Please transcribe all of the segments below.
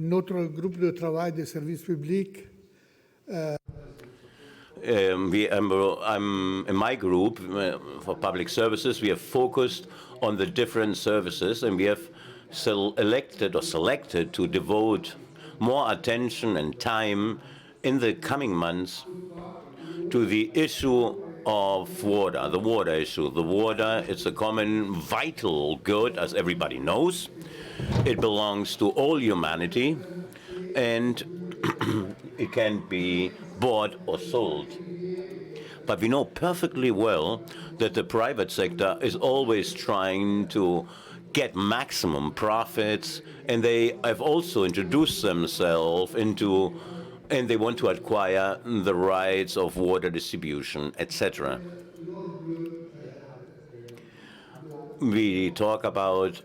Notre groupe de travail des services publics. In my group for public services, we have focused on the different services, and we have selected to devote more attention and time in the coming months to the issue of water, the water issue. The water is a common vital good, as everybody knows. It belongs to all humanity, and it can be bought or sold. But we know perfectly well that the private sector is always trying to get maximum profits, and they have also introduced themselves into, and they want to acquire the rights of water distribution, etc. We talk about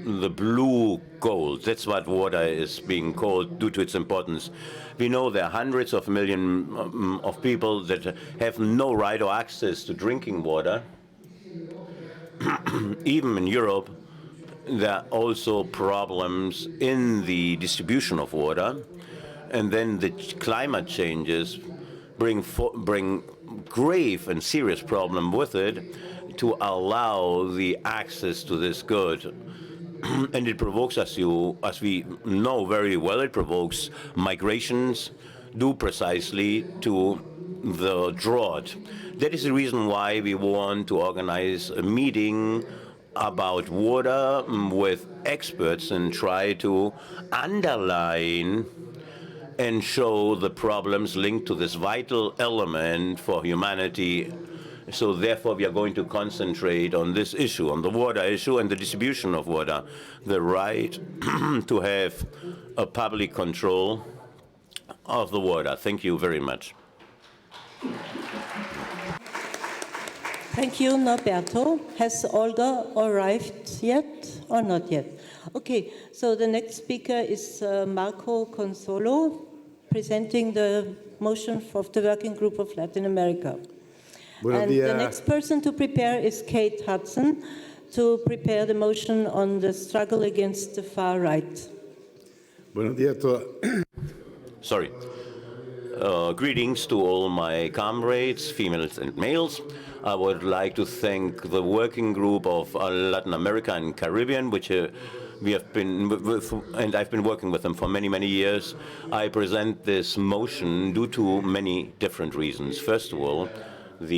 the blue gold. That's what water is being called due to its importance. We know there are hundreds of millions of people that have no right or access to drinking water. Even in Europe, there are also problems in the distribution of water. And then the climate changes bring grave and serious problem with it to allow the access to this good. And it provokes, as we know very well, it provokes migrations due precisely to the drought. That is the reason why we want to organize a meeting about water with experts and try to underline and show the problems linked to this vital element for humanity. So therefore, we are going to concentrate on this issue, on the water issue and the distribution of water, the right to have a public control of the water. Thank you very much. Thank you, Norberto. Has Olga arrived yet or not yet? Okay, so the next speaker is Marco Consolo, presenting the motion of the Working Group of Latin America. And the next person to prepare is Kate Hudson, to prepare the motion on the struggle against the far right. Buenos días a todos. Sorry. Greetings to all my comrades, females and males. I would like to thank the Working Group of Latin America and Caribbean, which we have been with, and I've been working with them for many, many years. I present this motion due to many different reasons. First of all, as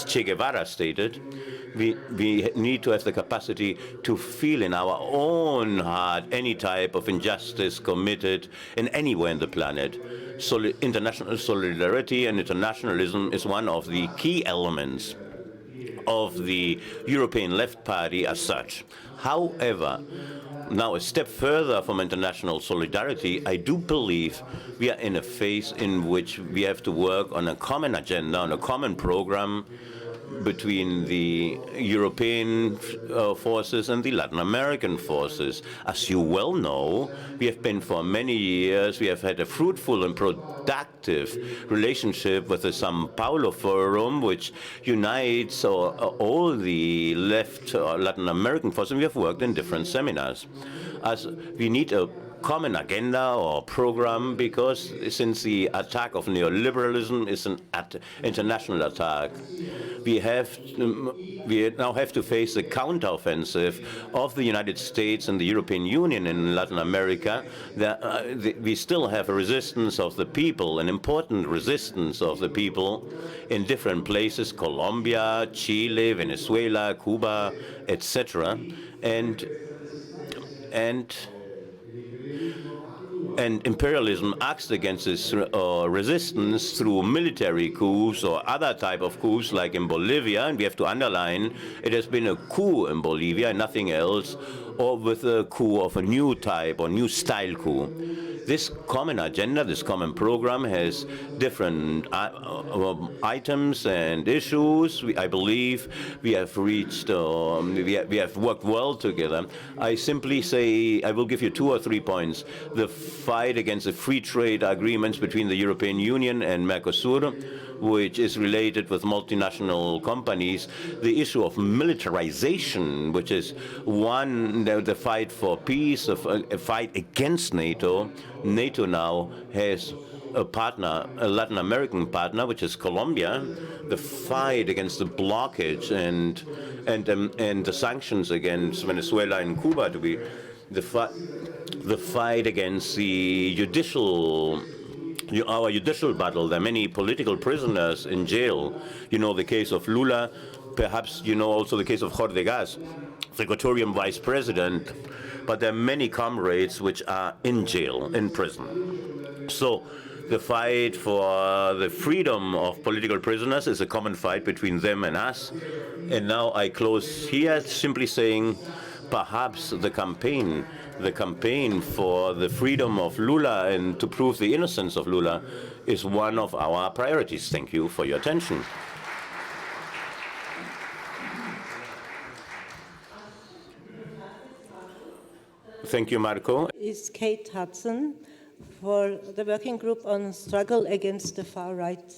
Che Guevara stated, we need to have the capacity to feel in our own heart any type of injustice committed in anywhere on the planet. International solidarity and internationalism is one of the key elements of the European Left Party as such. However, now a step further from international solidarity, I do believe we are in a phase in which we have to work on a common agenda, on a common program between the European forces and the Latin American forces. As you well know, we have been for many years, we have had a fruitful and productive relationship with the Sao Paulo Forum, which unites all the left Latin American forces, and we have worked in different seminars. As we need a common agenda or program, because since the attack of neoliberalism is an international attack, we now have to face the counteroffensive of the United States and the European Union in Latin America. We still have a resistance of the people, an important resistance of the people in different places, Colombia, Chile, Venezuela, Cuba, etc. And imperialism acts against this resistance through military coups or other type of coups, like in Bolivia, and we have to underline it has been a coup in Bolivia and nothing else, or with a coup of a new type or new style coup. This common agenda, this common program has different items and issues. I believe we have reached, we have worked well together. I simply say, I will give you 2 or 3 points. The fight against the free trade agreements between the European Union and Mercosur, which is related with multinational companies, the issue of militarization, which is one, the fight for peace, a fight against NATO. NATO now has a partner, a Latin American partner, which is Colombia. The fight against the blockage and the sanctions against Venezuela and Cuba to be the fight against the our judicial battle. There are many political prisoners in jail. You know the case of Lula. Perhaps you know also the case of Jorge Gas, the Equatorian vice president. But there are many comrades which are in jail, in prison. So the fight for the freedom of political prisoners is a common fight between them and us. And now I close here simply saying perhaps the campaign for the freedom of Lula and to prove the innocence of Lula is one of our priorities. Thank you for your attention. Thank you, Marco. Is Kate Hudson for the Working Group on Struggle Against the Far Right.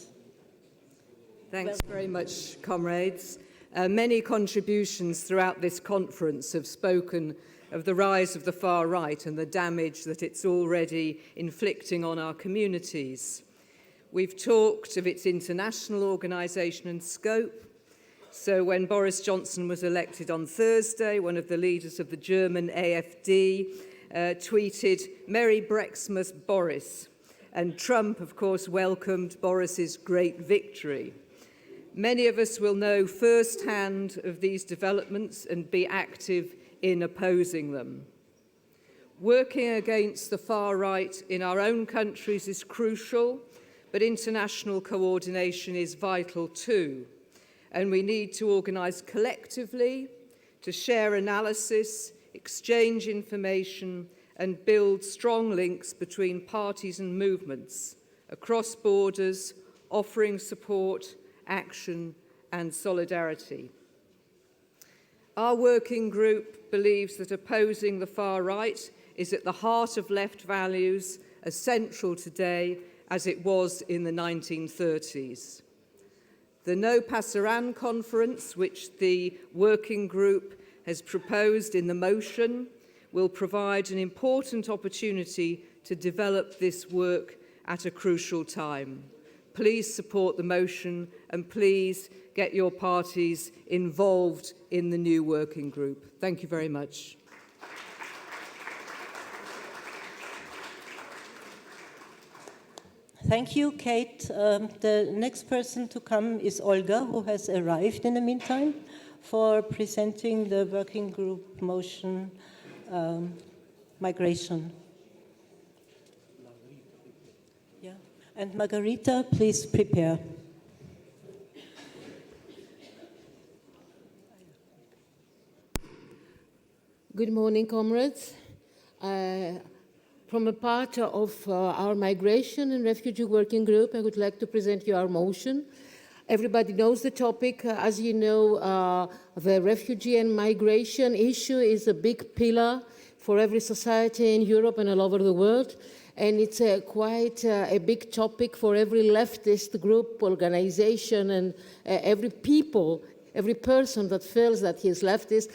Thanks very much, comrades. Many contributions throughout this conference have spoken of the rise of the far right and the damage that it's already inflicting on our communities. We've talked of its international organisation and scope. So when Boris Johnson was elected on Thursday, one of the leaders of the German AfD tweeted, "Merry Brexmas, Boris." And Trump, of course, welcomed Boris's great victory. Many of us will know firsthand of these developments and be active in opposing them. Working against the far right in our own countries is crucial, but international coordination is vital too. And we need to organise collectively, to share analysis, exchange information, and build strong links between parties and movements across borders, offering support, action, and solidarity. Our working group believes that opposing the far right is at the heart of left values, as central today as it was in the 1930s. The No Pasaran conference, which the working group has proposed in the motion, will provide an important opportunity to develop this work at a crucial time. Please support the motion and please get your parties involved in the new working group. Thank you very much. Thank you, Kate. The next person to come is Olga, who has arrived in the meantime, for presenting the working group motion, migration. Yeah. And Margarita, please prepare. Good morning, comrades. From a part of our migration and refugee working group, I would like to present you our motion. Everybody knows the topic. As you know, the refugee and migration issue is a big pillar for every society in Europe and all over the world. And it's quite a big topic for every leftist group, organization, and every person that feels that he is leftist,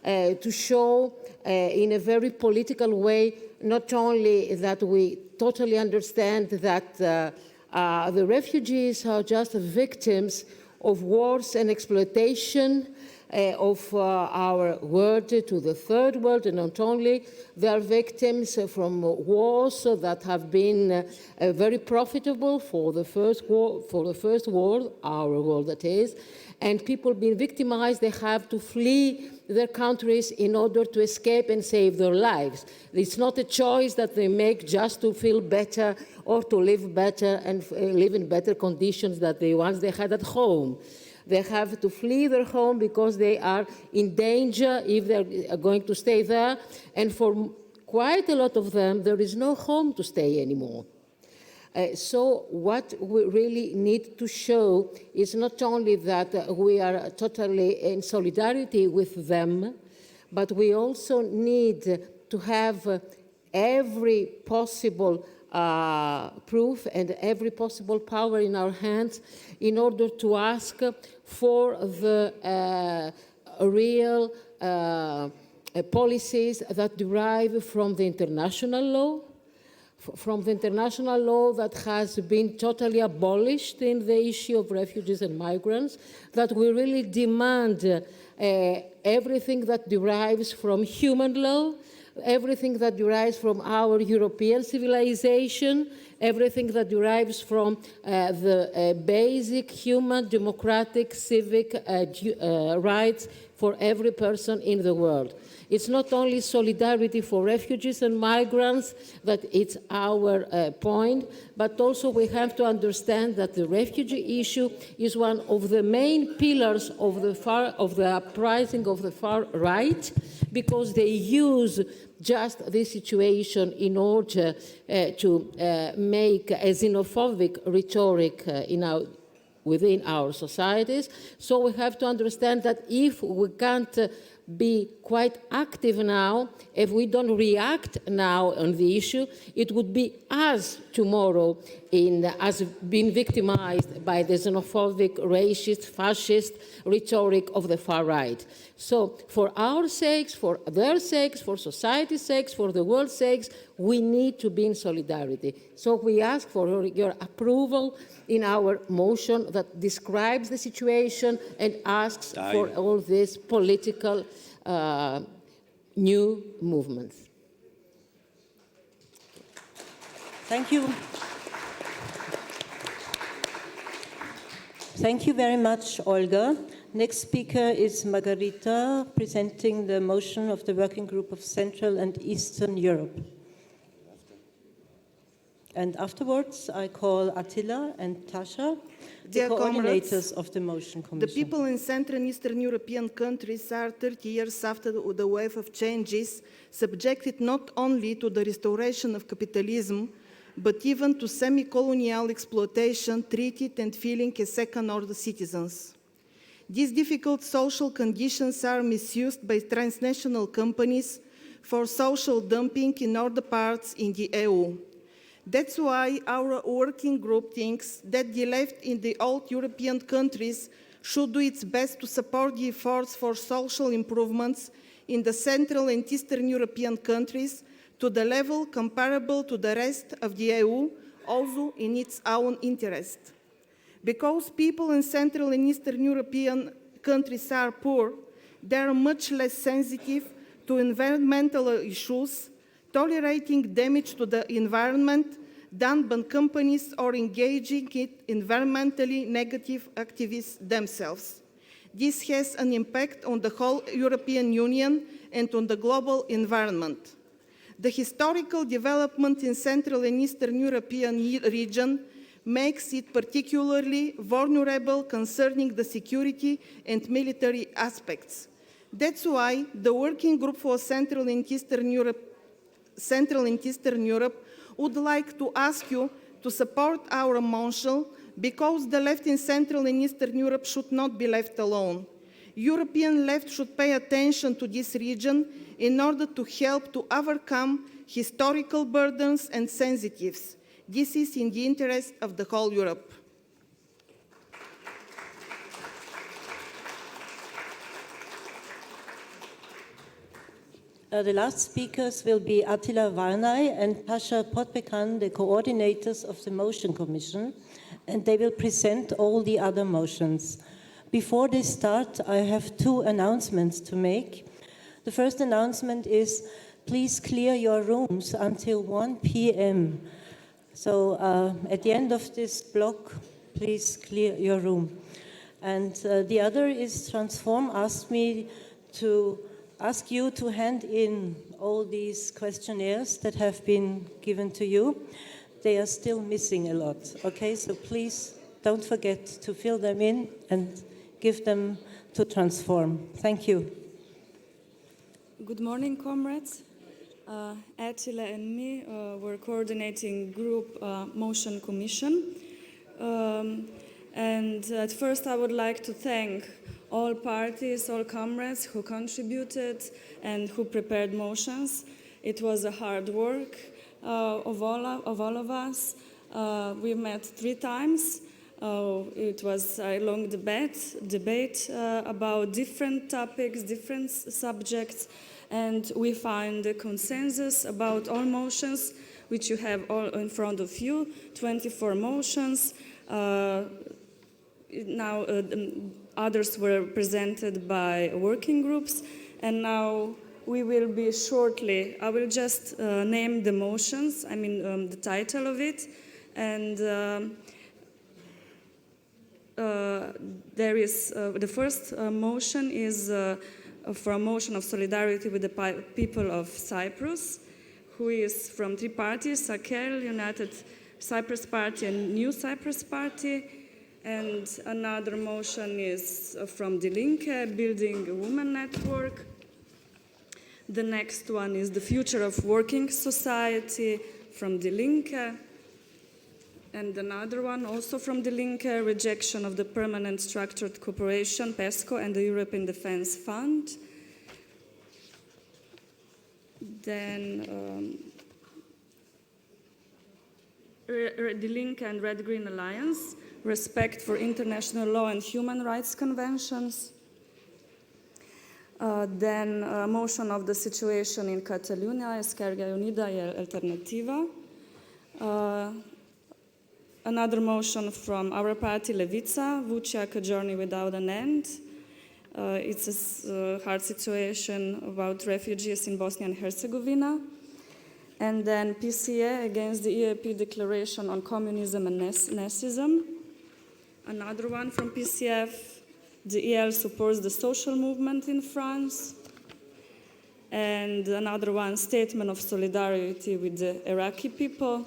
to show in a very political way, not only that we totally understand that the refugees are just victims of wars and exploitation of our world to the third world, and not only, they are victims from wars that have been very profitable for the first world, our world that is, and people being victimized, they have to flee their countries in order to escape and save their lives. It's not a choice that they make just to feel better or to live better and live in better conditions than the ones they had at home. They have to flee their home because they are in danger if they're going to stay there. And for quite a lot of them, there is no home to stay anymore. So what we really need to show is not only that we are totally in solidarity with them, but we also need to have every possible proof and every possible power in our hands in order to ask for the real policies that derive from the international law, that has been totally abolished in the issue of refugees and migrants, that we really demand everything that derives from human law, everything that derives from our European civilization, everything that derives from the basic human, democratic, civic rights for every person in the world. It's not only solidarity for refugees and migrants that it's our point, but also we have to understand that the refugee issue is one of the main pillars of the uprising of the far right, because they use just this situation in order to make a xenophobic rhetoric within our societies. So we have to understand that if we can't be quite active now, if we don't react now on the issue, it would be us tomorrow as being victimized by the xenophobic, racist, fascist rhetoric of the far right. So for our sakes, for their sakes, for society's sakes, for the world's sakes, we need to be in solidarity. So we ask for your approval in our motion that describes the situation and asks for all these political new movements. Thank you. Thank you very much, Olga. Next speaker is Margarita, presenting the motion of the Working Group of Central and Eastern Europe. And afterwards, I call Attila and Tasha, the coordinators of the motion commission. The people in Central and Eastern European countries are 30 years after the wave of changes, subjected not only to the restoration of capitalism, but even to semi-colonial exploitation, treated and feeling as second-order citizens. These difficult social conditions are misused by transnational companies for social dumping in other parts in the EU. That's why our working group thinks that the left in the old European countries should do its best to support the efforts for social improvements in the Central and Eastern European countries to the level comparable to the rest of the EU, also in its own interest. Because people in Central and Eastern European countries are poor, they are much less sensitive to environmental issues, tolerating damage to the environment done by companies or engaging in environmentally negative activities themselves. This has an impact on the whole European Union and on the global environment. The historical development in Central and Eastern European region makes it particularly vulnerable concerning the security and military aspects. That's why the Working Group for Central and Eastern Europe would like to ask you to support our motion, because the left in Central and Eastern Europe should not be left alone. European left should pay attention to this region in order to help to overcome historical burdens and sensitives. This is in the interest of the whole Europe. The last speakers will be Attila Varnay and Pasha Potpekan, the coordinators of the motion commission, and they will present all the other motions. Before they start, I have two announcements to make. The first announcement is, please clear your rooms until 1 p.m. So at the end of this block, please clear your room. And the other is, Transform asked me to ask you to hand in all these questionnaires that have been given to you. They are still missing a lot, okay? So please don't forget to fill them in and give them to Transform. Thank you. Good morning, comrades. Attila and me were coordinating group motion commission. And at first I would like to thank all parties, all comrades who contributed and who prepared motions. It was a hard work. of all of us. We met 3 times. It was a long debate about different topics, different subjects, and we found a consensus about all motions, which you have all in front of you, 24 motions. Now, others were presented by working groups, and now we will be shortly, I will just name the motions, the title of it, and there is, the first motion is for a motion of solidarity with the people of Cyprus, who is from 3 parties, SAKEL, United Cyprus Party, and New Cyprus Party. And another motion is from Die Linke, Building a Women Network. The next one is the Future of Working Society from Die Linke. And another one also from Die Linke, Rejection of the Permanent Structured Cooperation, PESCO, and the European Defence Fund. Then Die Linke and Red Green Alliance, Respect for International Law and Human Rights Conventions. Then a motion of the situation in Catalonia, Esquerra Unida y Alternativa. Another motion from our party, Levica, Vuciac, A Journey Without an End. It's a hard situation about refugees in Bosnia and Herzegovina. And then PCA, against the EAP Declaration on Communism and Nazism. Another one from PCF, the EL supports the social movement in France. And another one, Statement of Solidarity with the Iraqi people.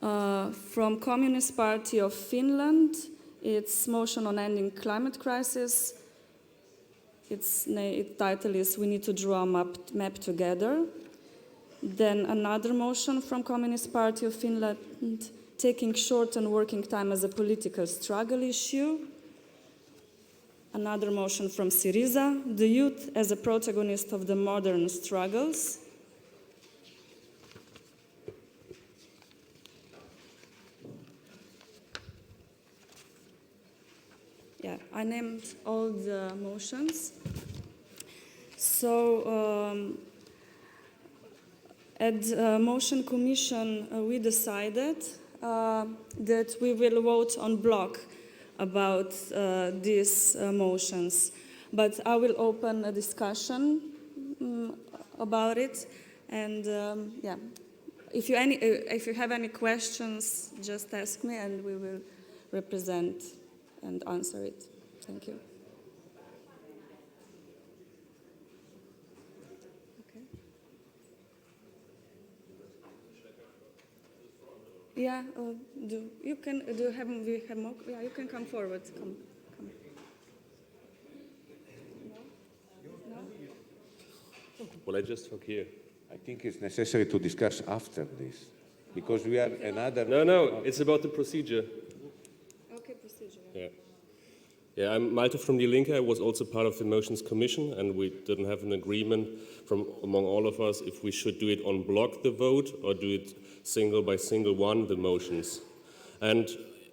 From Communist Party of Finland, it's motion on ending climate crisis. Its title is We Need to Draw a Map Together. Then another motion from Communist Party of Finland, taking short and working time as a political struggle issue. Another motion from Syriza, the youth as a protagonist of the modern struggles. Yeah, I named all the motions. So at the motion commission, we decided that we will vote on block about these motions. But I will open a discussion about it. And yeah, if you have any questions, just ask me and we will represent and answer it. Thank you. Okay. Yeah, we have more? Yeah, you can come forward. Come. No? Well, I just talk here. I think it's necessary to discuss after this, because we have another... No, it's about the procedure. Okay, procedure. Yeah, I'm Malte from Die Linke. I was also part of the motions commission, and we didn't have an agreement from among all of us if we should do it on block, the vote, or do it single by single one, the motions. And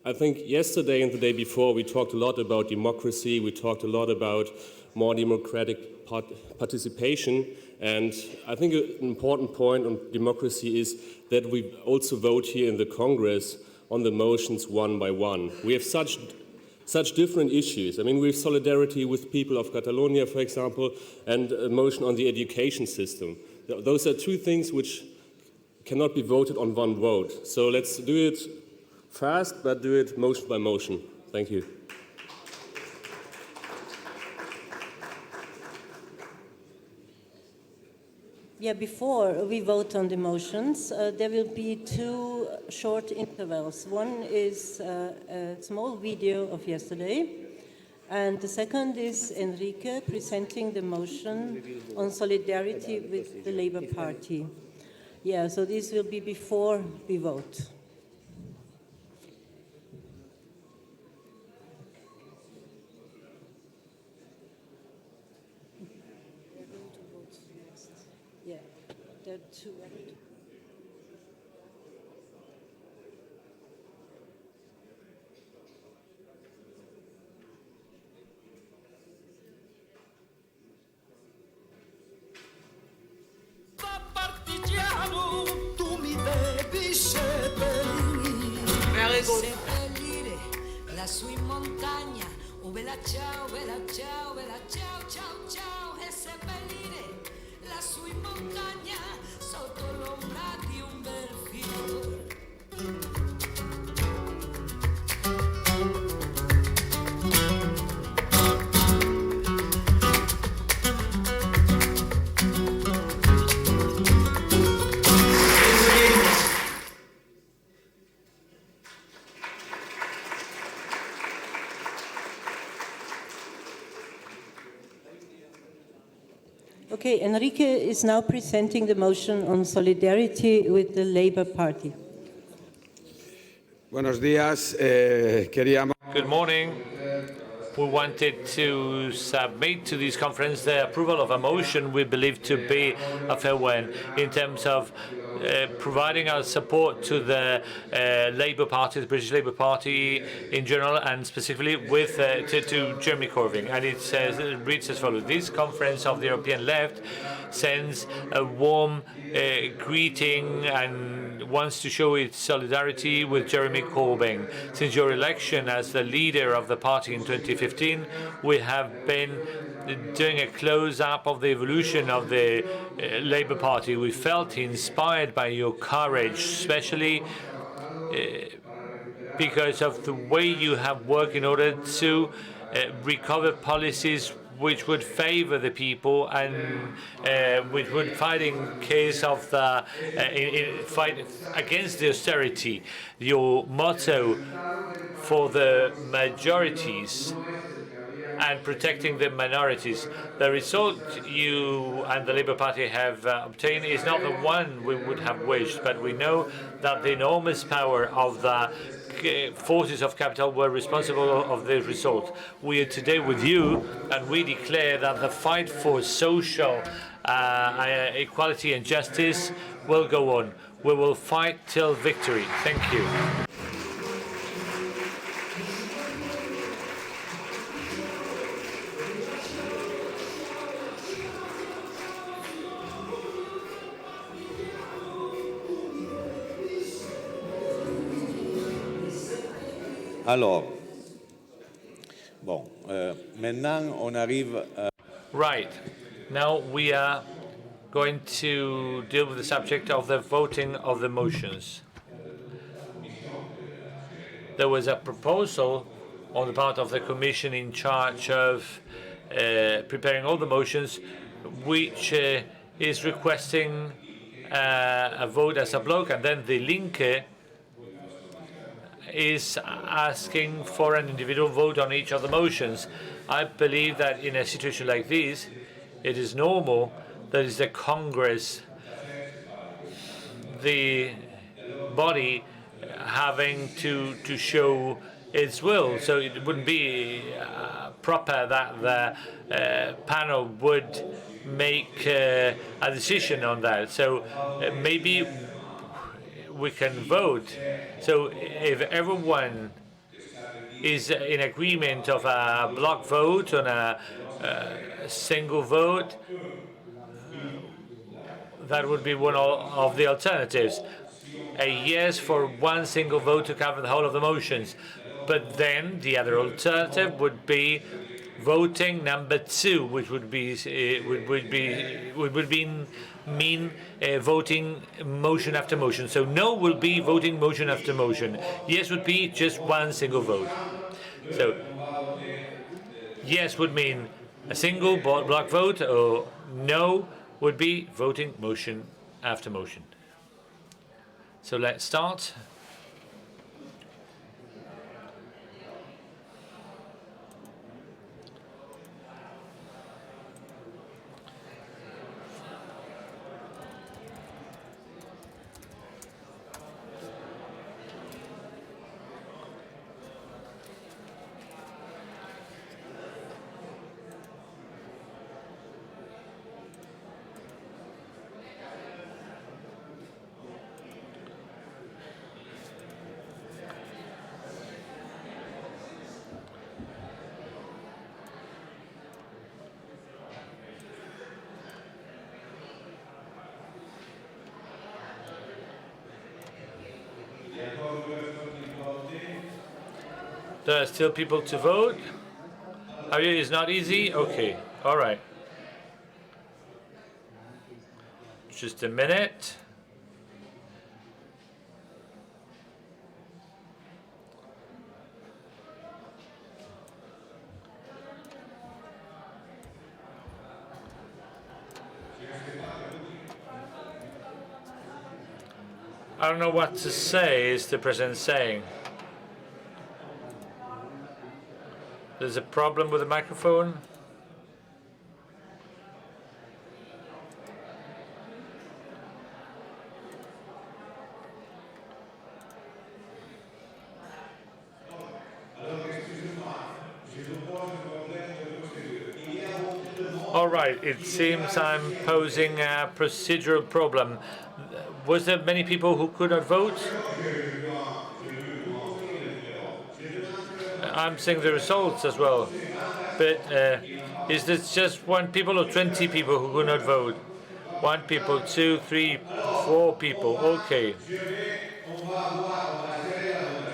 I think yesterday and the day before we talked a lot about democracy, we talked a lot about more democratic participation, and I think an important point on democracy is that we also vote here in the Congress on the motions one by one. We have such different issues. I mean, we have solidarity with people of Catalonia, for example, and a motion on the education system. Those are two things which cannot be voted on one vote. So let's do it fast, but do it motion by motion. Thank you. Yeah, before we vote on the motions, there will be 2 short intervals. One is a small video of yesterday, and the second is Enrique presenting the motion on solidarity with the Labour Party. Yeah, so this will be before we vote. Yeah. There are two. Seppellire lassù in montagna, oh bella ciao, ciao, ciao, ciao, e seppellire lassù in montagna, sotto l'ombra di un bel fiore. Okay, Enrique is now presenting the motion on solidarity with the Labour Party. Buenos días. Queríamos. Good morning. We wanted to submit to this conference the approval of a motion we believe to be a fair one in terms of providing our support to the Labour Party, the British Labour Party in general, and specifically with to Jeremy Corbyn. And it says, it reads as follows: this conference of the European left sends a warm greeting and wants to show its solidarity with Jeremy Corbyn. Since your election as the leader of the party in 2015, we have been doing a close-up of the evolution of the Labour Party. We felt inspired by your courage, especially because of the way you have worked in order to recover policies which would favor the people and which would fight in case of the fight against the austerity. Your motto for the majorities and protecting the minorities. The result you and the Labour Party have obtained is not the one we would have wished, but we know that the enormous power of the forces of capital were responsible of the result. We are today with you, and we declare that the fight for social equality and justice will go on. We will fight till victory. Thank you. Alors, bon, maintenant on arrive. Right. Now we are going to deal with the subject of the voting of the motions. There was a proposal on the part of the Commission in charge of preparing all the motions, which is requesting a vote as a block, and then the Linke is asking for an individual vote on each of the motions. I believe that in a situation like this, it is normal that is the Congress, the body, having to show its will. So it wouldn't be proper that the panel would make a decision on that. So maybe we can vote. So if everyone is in agreement of a block vote on a single vote, that would be one of the alternatives. A yes for one single vote to cover the whole of the motions. But then the other alternative would be voting number 2, which would mean voting motion after motion. So no will be voting motion after motion. Yes would be just one single vote. So yes would mean a single block vote, or no would be voting motion after motion. So let's start. There are still people to vote. Javier, it's not easy? Okay, all right. Just a minute. I don't know what to say, is the president saying. There's a problem with the microphone. All right, it seems I'm posing a procedural problem. Was there many people who could not vote? I'm seeing the results as well. But is this just 1 people or 20 people who could not vote? 1 people, 2, 3, 4 people. Okay.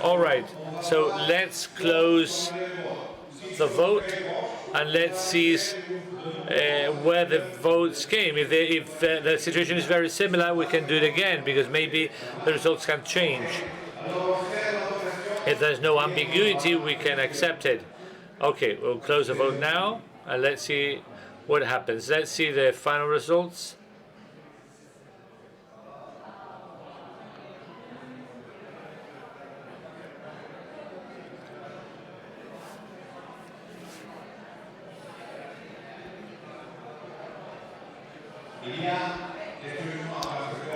All right. So let's close the vote and let's see where the votes came. If the situation is very similar, we can do it again because maybe the results can change. If there's no ambiguity, we can accept it. Okay, we'll close the vote now and let's see what happens. Let's see the final results.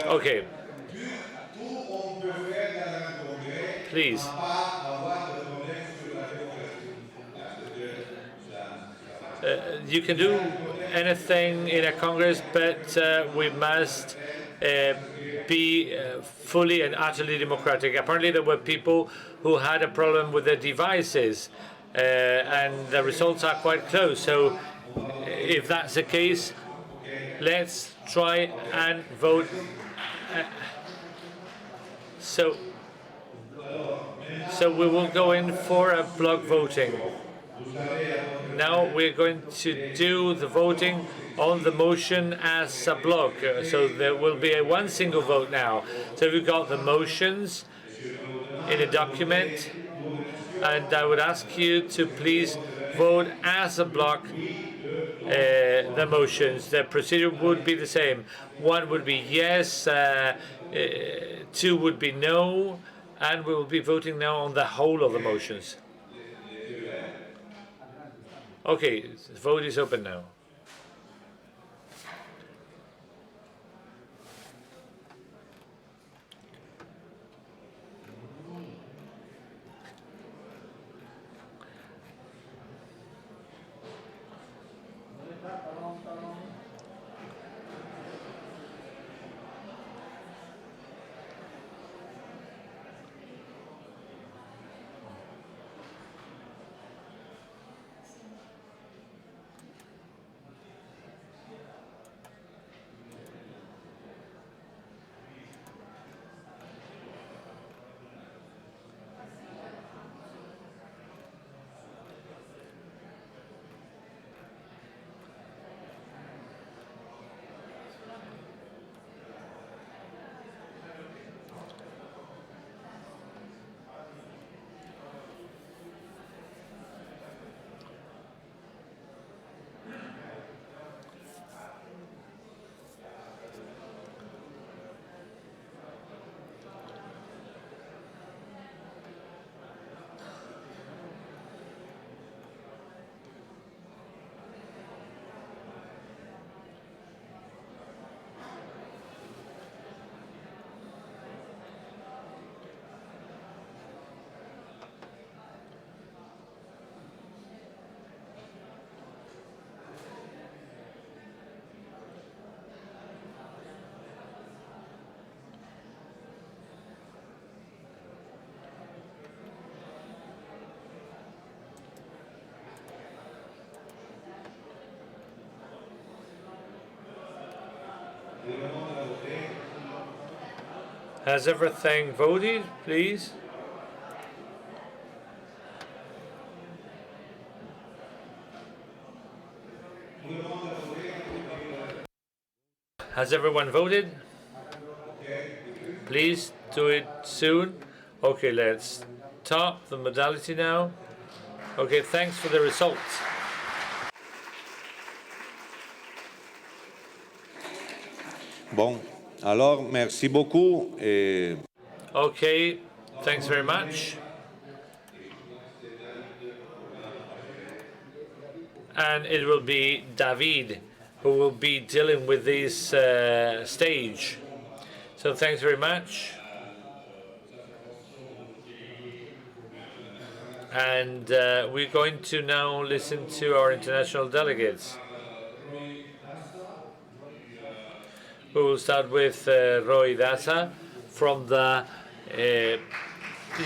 Okay. Please. You can do anything in a Congress, but we must be fully and utterly democratic. Apparently there were people who had a problem with their devices, and the results are quite close. So if that's the case, let's try and vote. So we will go in for a block voting. Now we're going to do the voting on the motion as a block. So there will be one single vote now. So we've got the motions in a document, and I would ask you to please vote as a block the motions. The procedure would be the same. 1 would be yes, 2 would be no, and we will be voting now on the whole of the motions. Okay, the vote is open now. Has everything voted, please? Has everyone voted? Please do it soon. Okay, let's stop the modality now. Okay, thanks for the results. Bon, alors merci beaucoup. Okay, thanks very much. And it will be David who will be dealing with this stage. So thanks very much. And we're going to now listen to our international delegates. We will start with Roy Daza from the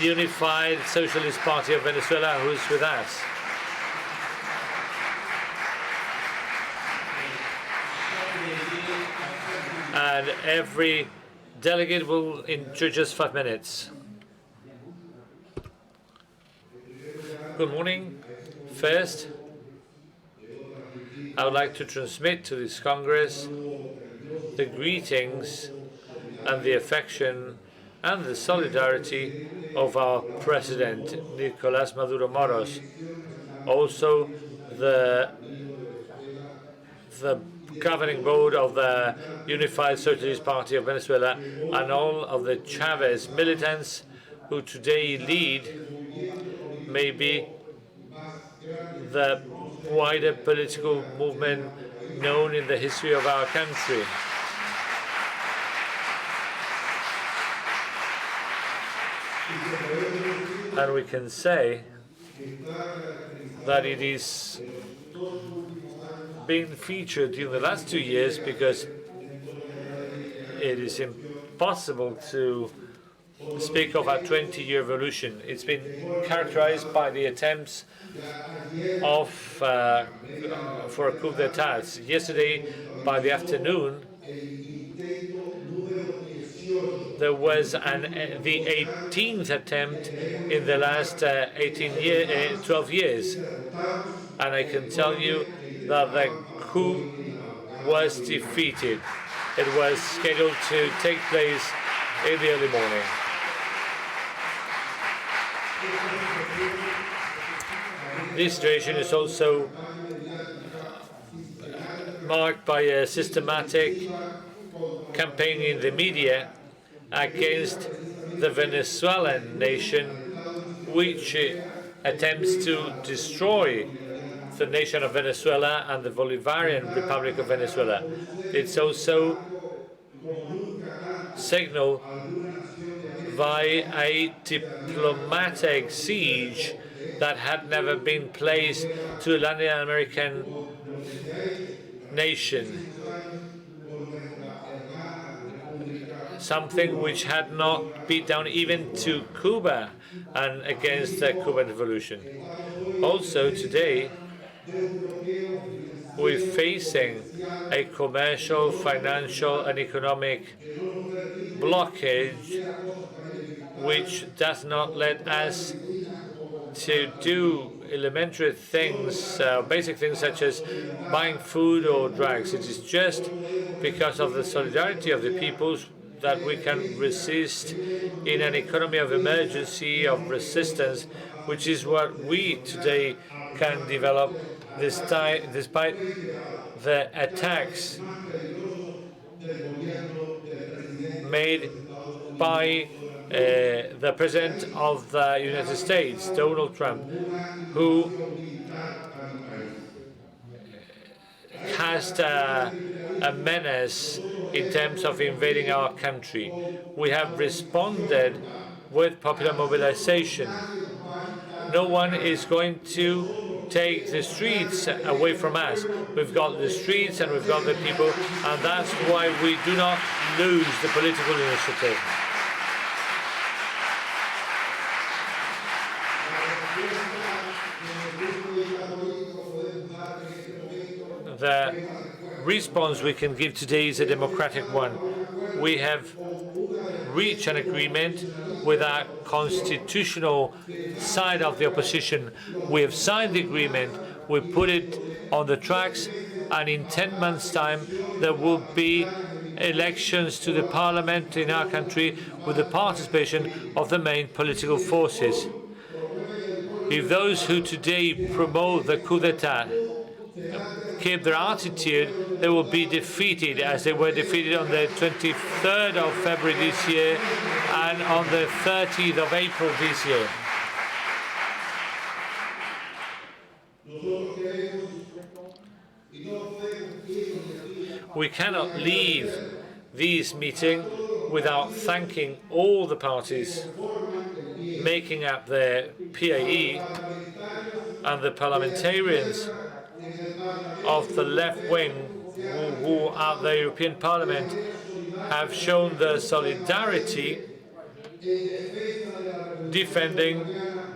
Unified Socialist Party of Venezuela, who's with us. And every delegate will introduce just 5 minutes. Good morning. First, I would like to transmit to this Congress the greetings and the affection and the solidarity of our President, Nicolás Maduro Moros. Also, the governing board of the Unified Socialist Party of Venezuela and all of the Chavez militants who today lead maybe the wider political movement known in the history of our country. And we can say that it is being featured during the last 2 years because it is impossible to speak of a 20-year revolution. It's been characterized by the attempts of for a coup d'etat. Yesterday, by the afternoon, there was the 18th attempt in the last 12 years. And I can tell you that the coup was defeated. It was scheduled to take place in the early morning. This situation is also marked by a systematic campaign in the media against the Venezuelan nation, which attempts to destroy the nation of Venezuela and the Bolivarian Republic of Venezuela. It's also signaled by a diplomatic siege that had never been placed to a Latin American nation, something which had not beat down even to Cuba and against the Cuban Revolution. Also today, we're facing a commercial, financial and economic blockage which does not let us to do elementary things, basic things such as buying food or drugs. It is just because of the solidarity of the peoples that we can resist in an economy of emergency, of resistance, which is what we today can develop despite the attacks made by the President of the United States, Donald Trump, who cast a menace in terms of invading our country. We have responded with popular mobilization. No one is going to take the streets away from us. We've got the streets and we've got the people, and that's why we do not lose the political initiative. The response we can give today is a democratic one. we have reached an agreement with our constitutional side of the opposition. We have signed the agreement, we put it on the tracks, and in 10 months' time there will be elections to the parliament in our country with the participation of the main political forces. If those who today promote the coup d'etat keep their attitude, they will be defeated, as they were defeated on the 23rd of February this year and on the 30th of April this year. We cannot leave this meeting without thanking all the parties making up the PAE and the parliamentarians of the left wing who at the European Parliament have shown their solidarity defending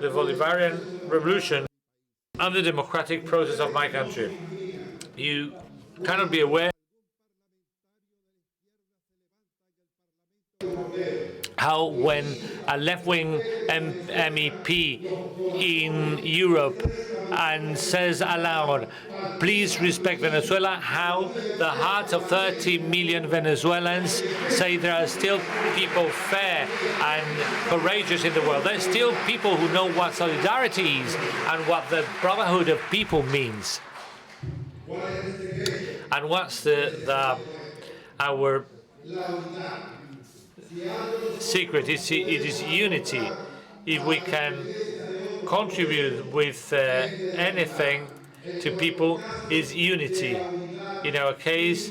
the Bolivarian revolution and the democratic process of my country. You cannot be aware how when a left-wing MEP in Europe and says aloud, please respect Venezuela, how the hearts of 30 million Venezuelans say there are still people fair and courageous in the world. There are still people who know what solidarity is and what the brotherhood of people means. And what's our secret? It is unity. If we can contribute with anything to people, is unity. In our case,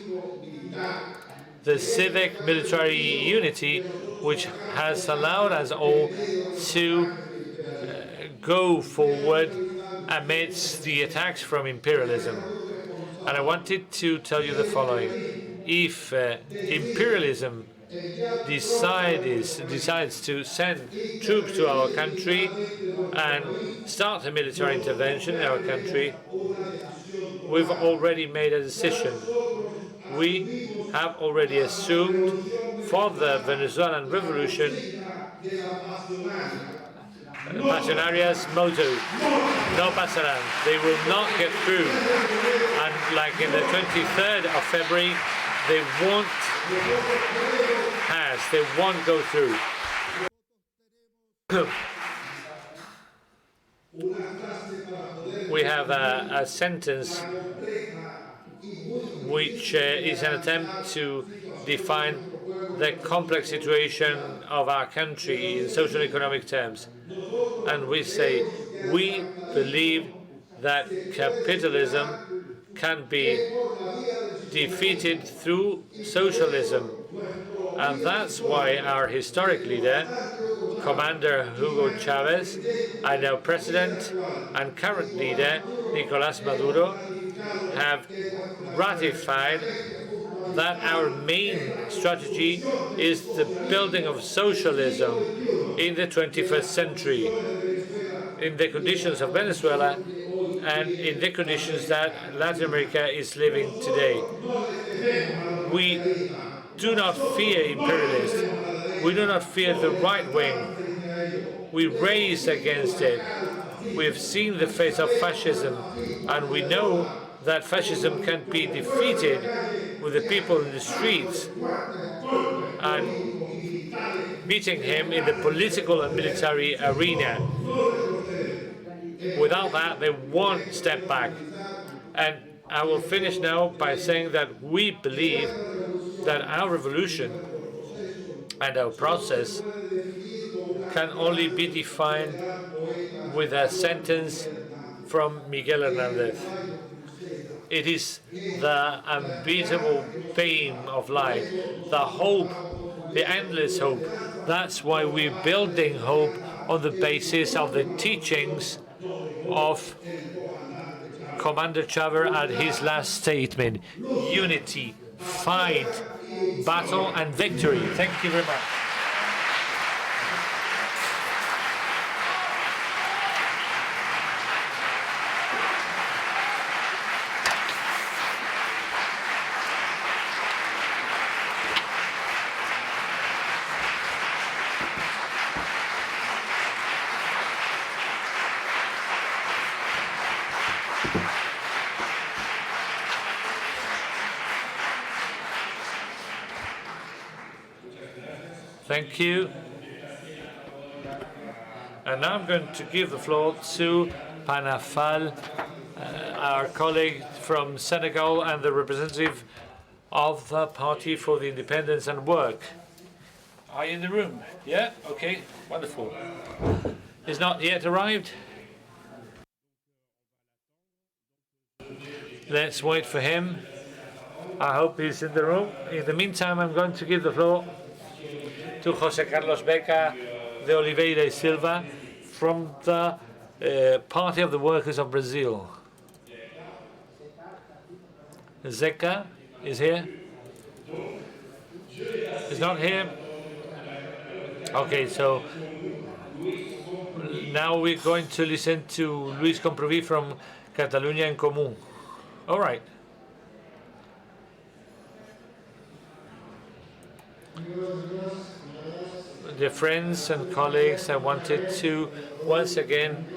the civic military unity, which has allowed us all to go forward amidst the attacks from imperialism. And I wanted to tell you the following. If imperialism decides to send troops to our country and start a military intervention in our country, we've already made a decision. We have already assumed for the Venezuelan revolution Pasionarias motto, no pasarán. They will not get through. And like in the 23rd of February, they won't pass, they won't go through. We have a sentence which is an attempt to define the complex situation of our country in social and economic terms. And we say, we believe that capitalism can be defeated through socialism. And that's why our historic leader, Commander Hugo Chavez, and our president and current leader, Nicolás Maduro, have ratified that our main strategy is the building of socialism in the 21st century, in the conditions of Venezuela and in the conditions that Latin America is living today. We do not fear imperialists. We do not fear the right wing. We race against it. We've seen the face of fascism, and we know that fascism can be defeated with the people in the streets and beating him in the political and military arena. Without that, they won't step back. And I will finish now by saying that we believe that our revolution and our process can only be defined with a sentence from Miguel Hernández. It is the unbeatable beam of light, the hope, the endless hope. That's why we're building hope on the basis of the teachings of Commander Chavez at his last statement. Unity, fight, battle and victory. Thank you very much. Thank you. And now I'm going to give the floor to Panafal, our colleague from Senegal and the representative of the Party for the Independence and Work. Are you in the room? Yeah? Okay, wonderful. He's not yet arrived? Let's wait for him. I hope he's in the room. In the meantime, I'm going to give the floor to José Carlos Beca de Oliveira y Silva from the Party of the Workers of Brazil. Zeca is here? Is not here? Okay, so now we're going to listen to Luis Comproví from Catalunya en Comú. All right. Dear friends and colleagues, I wanted to once again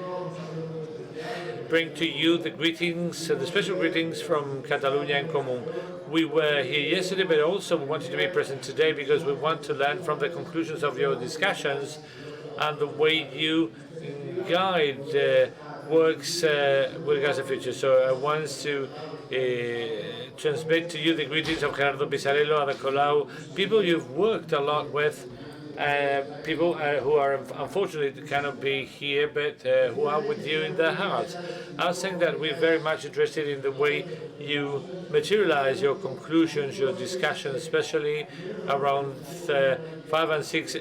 bring to you the greetings, the special greetings from Catalunya en Comú. We were here yesterday, but also we wanted to be present today because we want to learn from the conclusions of your discussions and the way you guide works with regards to the future. So I want to transmit to you the greetings of Gerardo Pisarello, Ada Colau, people you've worked a lot with, people who are unfortunately cannot be here, but who are with you in their hearts. I was saying that we're very much interested in the way you materialize your conclusions, your discussions, especially around 5 and 6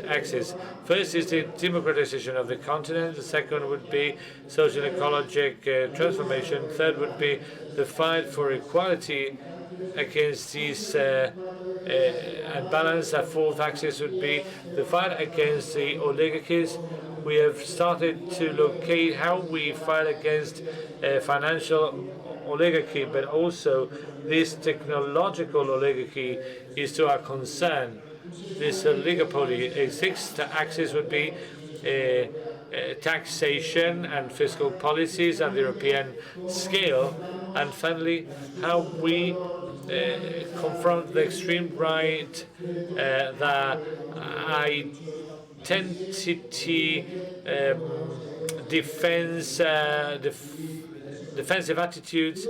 axes. First is the democratization of the continent. The second would be social ecologic transformation. Third would be the fight for equality against these and balance. A fourth axis would be the fight against the oligarchies. We have started to locate how we fight against financial oligarchy, but also this technological oligarchy is to our concern. This oligopoly. A sixth axis would be taxation and fiscal policies at the European scale. And finally, how we confront the extreme right, the identity defensive attitudes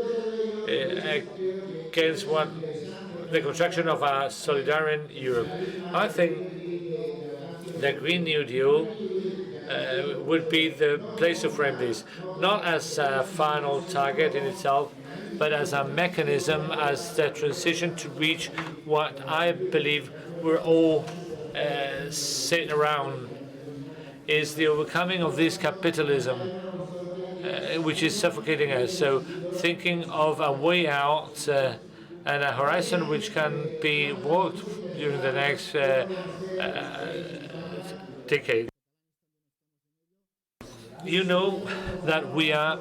against the construction of a solidarian Europe. I think the Green New Deal would be the place to frame this, not as a final target in itself, but as a mechanism, as the transition to reach what I believe we're all sitting around, is the overcoming of this capitalism, which is suffocating us. So thinking of a way out and a horizon which can be walked during the next decade. You know that we are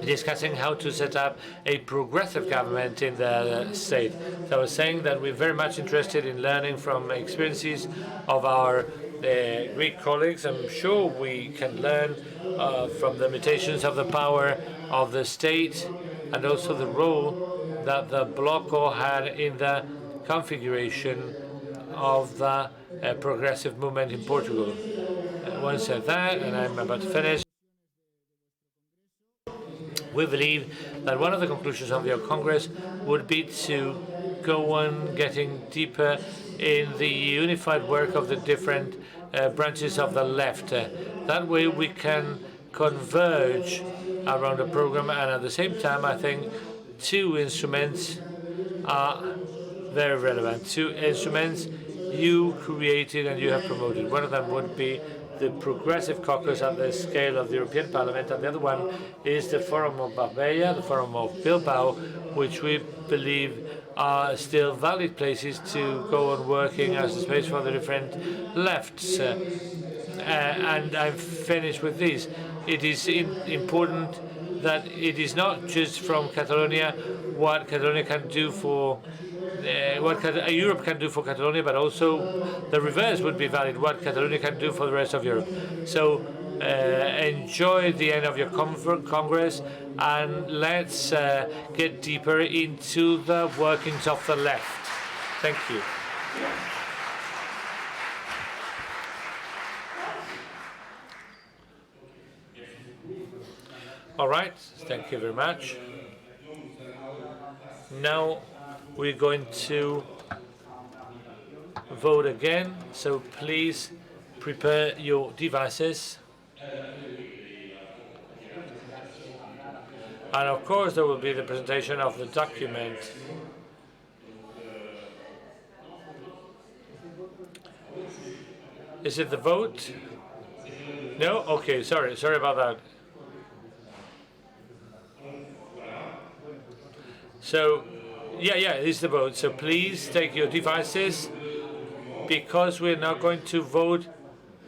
discussing how to set up a progressive government in the state. So I was saying that we're very much interested in learning from experiences of our Greek colleagues. I'm sure we can learn from the limitations of the power of the state and also the role that the Bloco had in the configuration of the progressive movement in Portugal. Once said that, and I'm about to finish, we believe that one of the conclusions of your Congress would be to go on getting deeper in the unified work of the different branches of the left. That way we can converge around a program, and at the same time I think two instruments are very relevant. Two instruments you created and you have promoted. One of them would be the Progressive Caucus at the scale of the European Parliament, and the other one is the Forum of Marbella, the Forum of Bilbao, which we believe are still valid places to go on working as a space for the different lefts. And I'm finished with this. It is important that it is not just from Catalonia what Catalonia can do for what Europe can do for Catalonia, but also the reverse would be valid, what Catalonia can do for the rest of Europe. So enjoy the end of your Congress, and let's get deeper into the workings of the left. Thank you. All right, thank you very much. Now we're going to vote again, so please prepare your devices. And of course there will be the presentation of the document. Is it the vote? No? Okay, sorry about that. So, yeah, it's the vote. So please take your devices, because we're now going to vote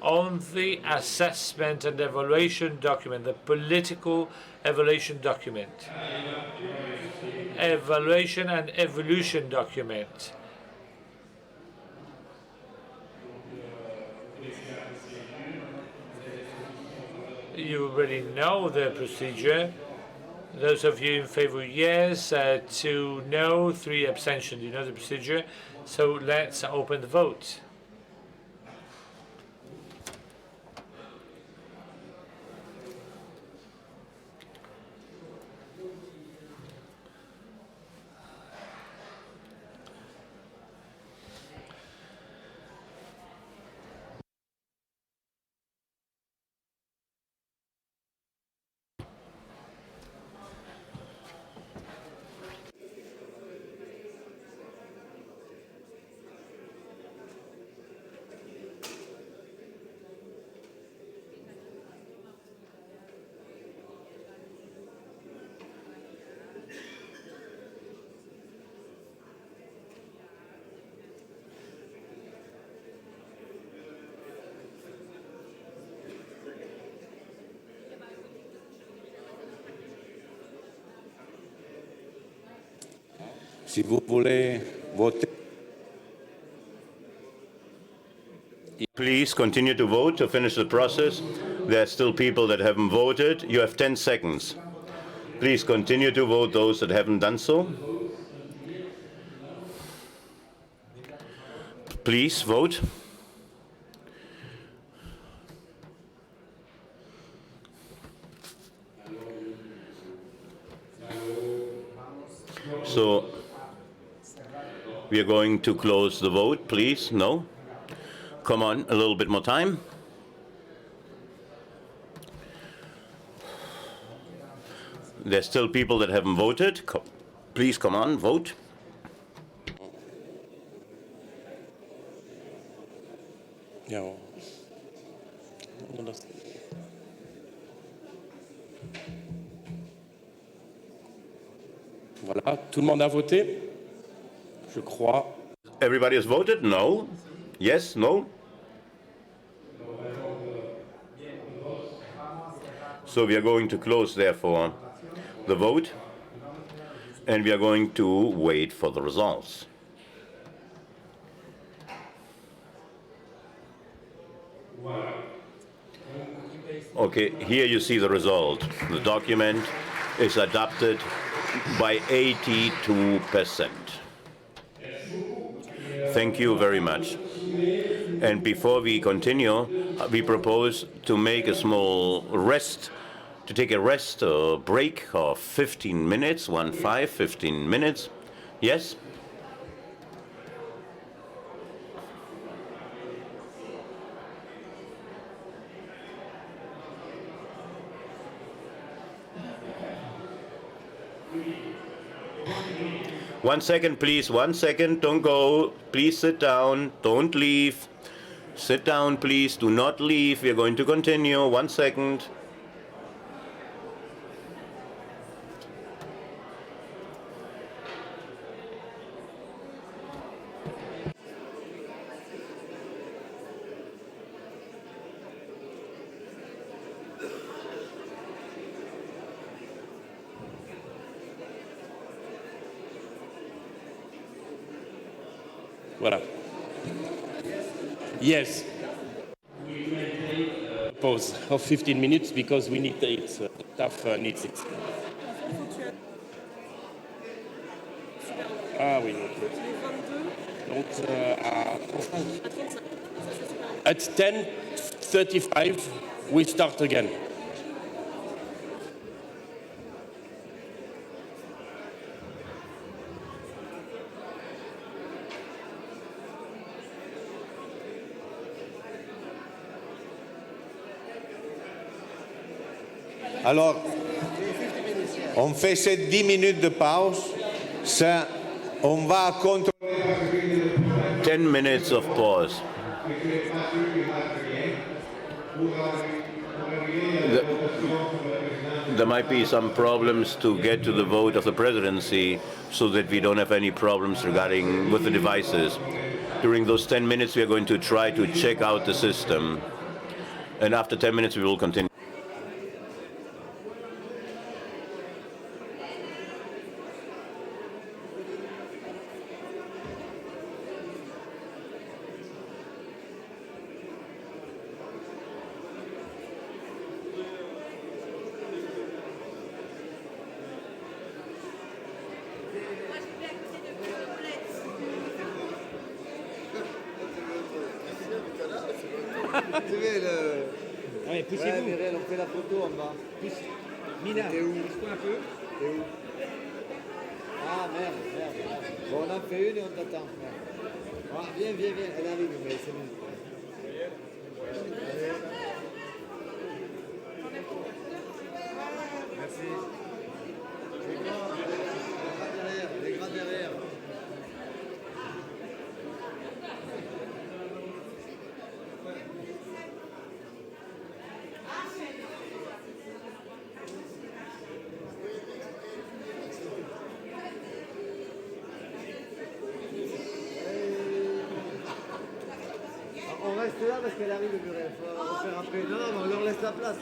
on the assessment and evaluation document, the political evaluation document. Evaluation and evolution document. You already know the procedure. Those of you in favor, yes. 2 no, 3 abstention. You know the procedure. So let's open the vote. Si vous voulez voter. Please continue to vote to finish the process. There are still people that haven't voted. You have 10 seconds. Please continue to vote, those that haven't done so. Please vote. So we are going to close the vote, please. No? Come on, a little bit more time. There's still people that haven't voted. Please come on, vote. Yeah. Voilà, tout le monde a voté, je crois. Everybody has voted? No? Yes? No? So we are going to close, therefore, the vote, and we are going to wait for the results. Okay, here you see the result. The document is adopted by 82%. Thank you very much. And before we continue, we propose to make a small rest, to take a rest or break of 15 minutes, 15 minutes. Yes? One second, please. 1 second. Don't go. Please sit down. Don't leave. Sit down, please. Do not leave. We are going to continue. 1 second. Voilà. Yes. Pause of 15 minutes because we need it. Staff needs it. Ah oui. Donc at 10:35 we start again. Alors, on fait ces 10 minutes de pause. Ça, on va contre... 10 minutes of pause. There might be some problems to get to the vote of the presidency so that we don't have any problems regarding with the devices. During those 10 minutes, we are going to try to check out the system. And after 10 minutes, we will continue. Allez, poussez-vous. Ouais, on fait la photo en bas. Mina, pousse-toi un peu. T'es où? Ah, merde. Bon, on en fait une et on t'attend. Ah, viens. Elle arrive, mais c'est bon. Merci. Les grands derrière. On reste là parce qu'elle arrive, Muriel. Il faut faire après. Non, mais on leur laisse la place.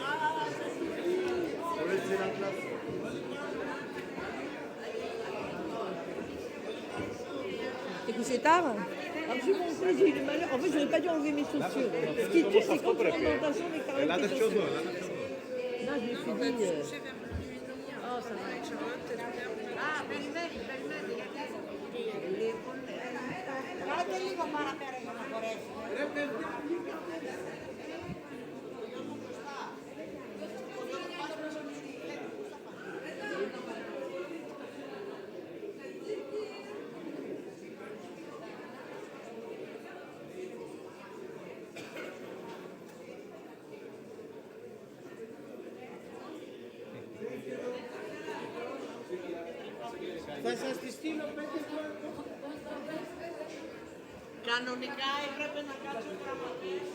On laisse la place. T'es couché tard? Je suis montée, j'ai eu le malheur. En fait, j'aurais pas dû enlever mes chaussures. Ce qui tue, c'est quand tu rentres dans ta chambre et que t'arrives tes chaussures. Non, je me suis dit... Oh, ça va. Ah, bel Κανονικά έπρεπε να κάτσω γραμματής.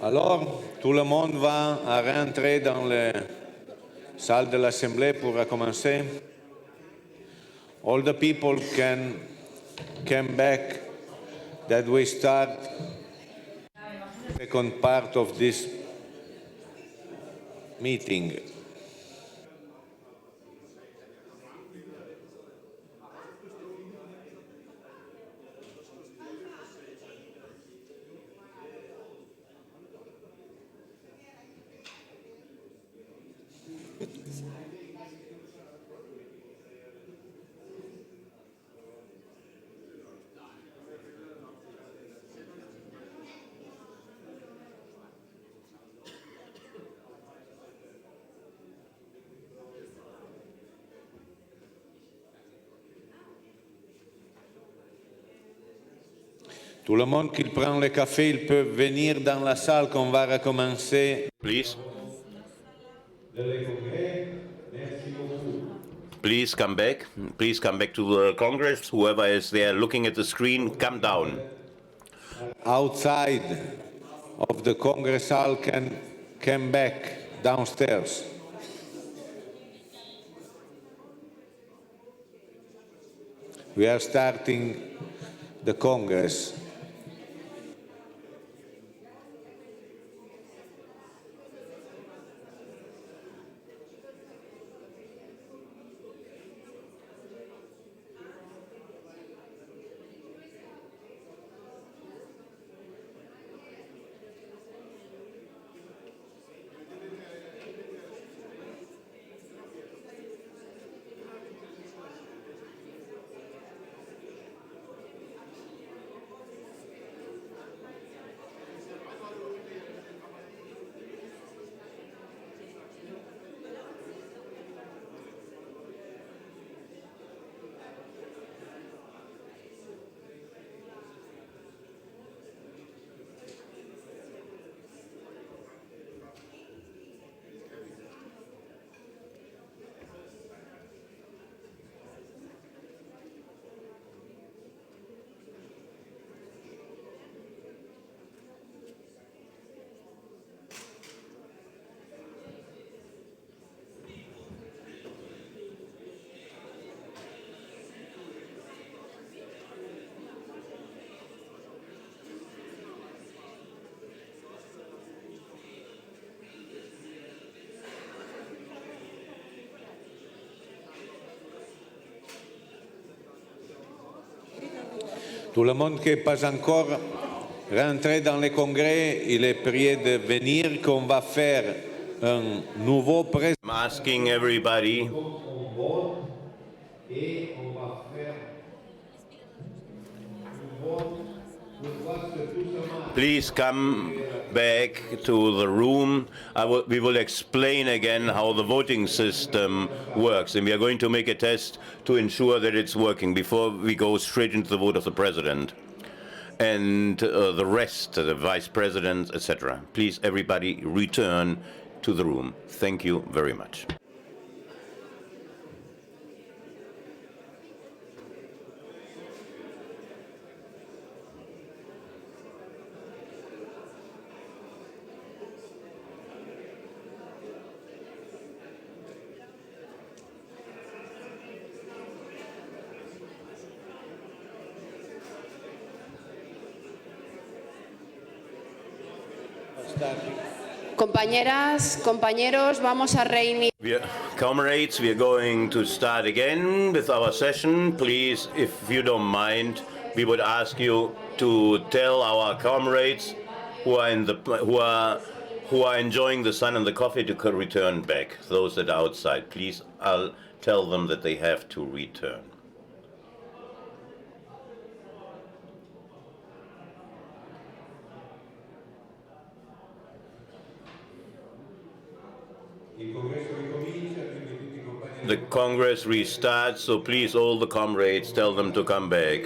Alors, tout le monde va rentrer dans la salle de l'Assemblée pour commencer. All the people can come back that we start the second part of this meeting. Tout le monde qui prend le café, il peut venir dans la salle qu'on va recommencer. Please. Please come back. Please come back to the Congress. Whoever is there looking at the screen, come down. Outside of the Congress hall can come back downstairs. We are starting the Congress. Tout le monde qui n'est pas encore rentré dans le congrès, il est prié de venir, qu'on va faire un nouveau président. I'm asking everybody. Please come back to the room. We will explain again how the voting system works, and we are going to make a test to ensure that it's working before we go straight into the vote of the president and the rest, the vice presidents, etc. Please, everybody, return to the room. Thank you very much. Compañeras, compañeros, vamos a reiniciar. Comrades, we are going to start again with our session. Please, if you don't mind, we would ask you to tell our comrades who are enjoying the sun and the coffee to return back. Those that are outside, please, I'll tell them that they have to return. The Congress restarts, so please, all the comrades, tell them to come back.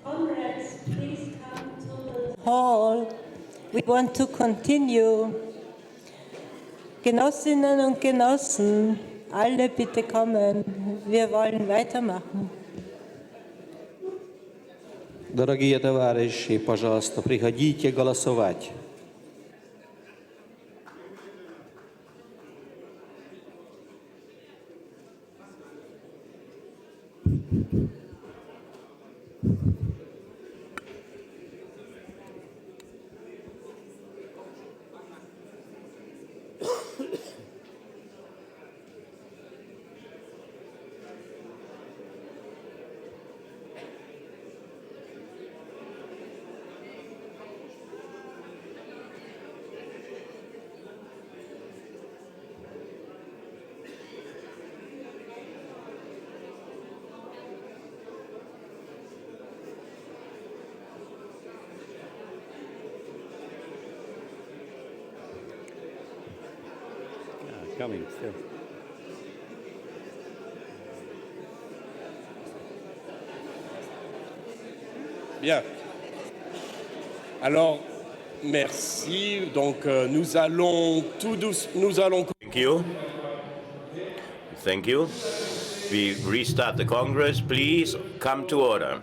Comrades, please come to the hall. We want to continue. Genossinnen und Genossen, alle bitte kommen. Wir wollen weitermachen. Дорогие товарищи, пожалуйста, приходите голосовать. Coming still. Bien. Alors, merci. Donc, nous allons tout doucement. Thank you. Thank you. We restart the Congress. Please come to order.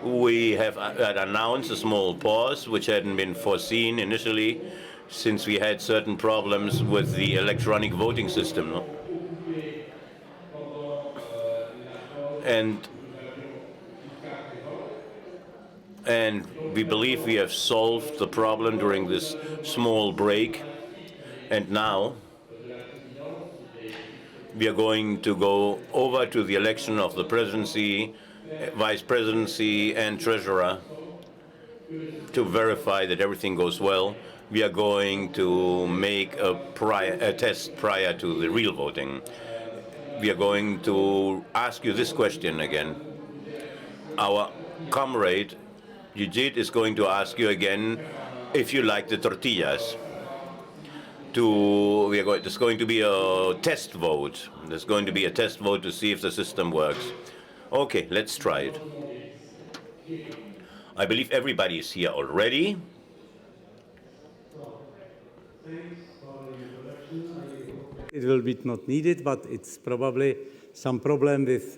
We have announced a small pause, which hadn't been foreseen initially, since we had certain problems with the electronic voting system. No? And we believe we have solved the problem during this small break. And now we are going to go over to the election of the presidency, vice presidency, and treasurer to verify that everything goes well. We are going to make a test prior to the real voting. We are going to ask you this question again. Our comrade, Yujit, is going to ask you again if you like the tortillas. There's going to be a test vote. There's going to be a test vote to see if the system works. Okay, let's try it. I believe everybody is here already. It will be not needed, but it's probably some problem with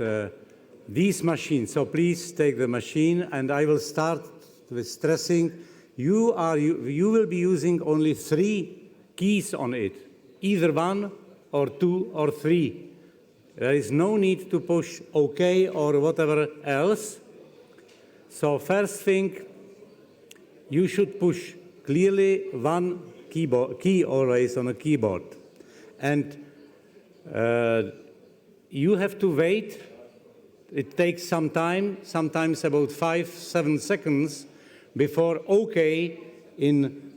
these machines. So please take the machine, and I will start with stressing. You will be using only 3 keys on it, either 1 or 2 or 3. There is no need to push OK or whatever else. So first thing, you should push clearly 1 key always on a keyboard. And you have to wait. It takes some time, sometimes about 5-7 seconds, before OK in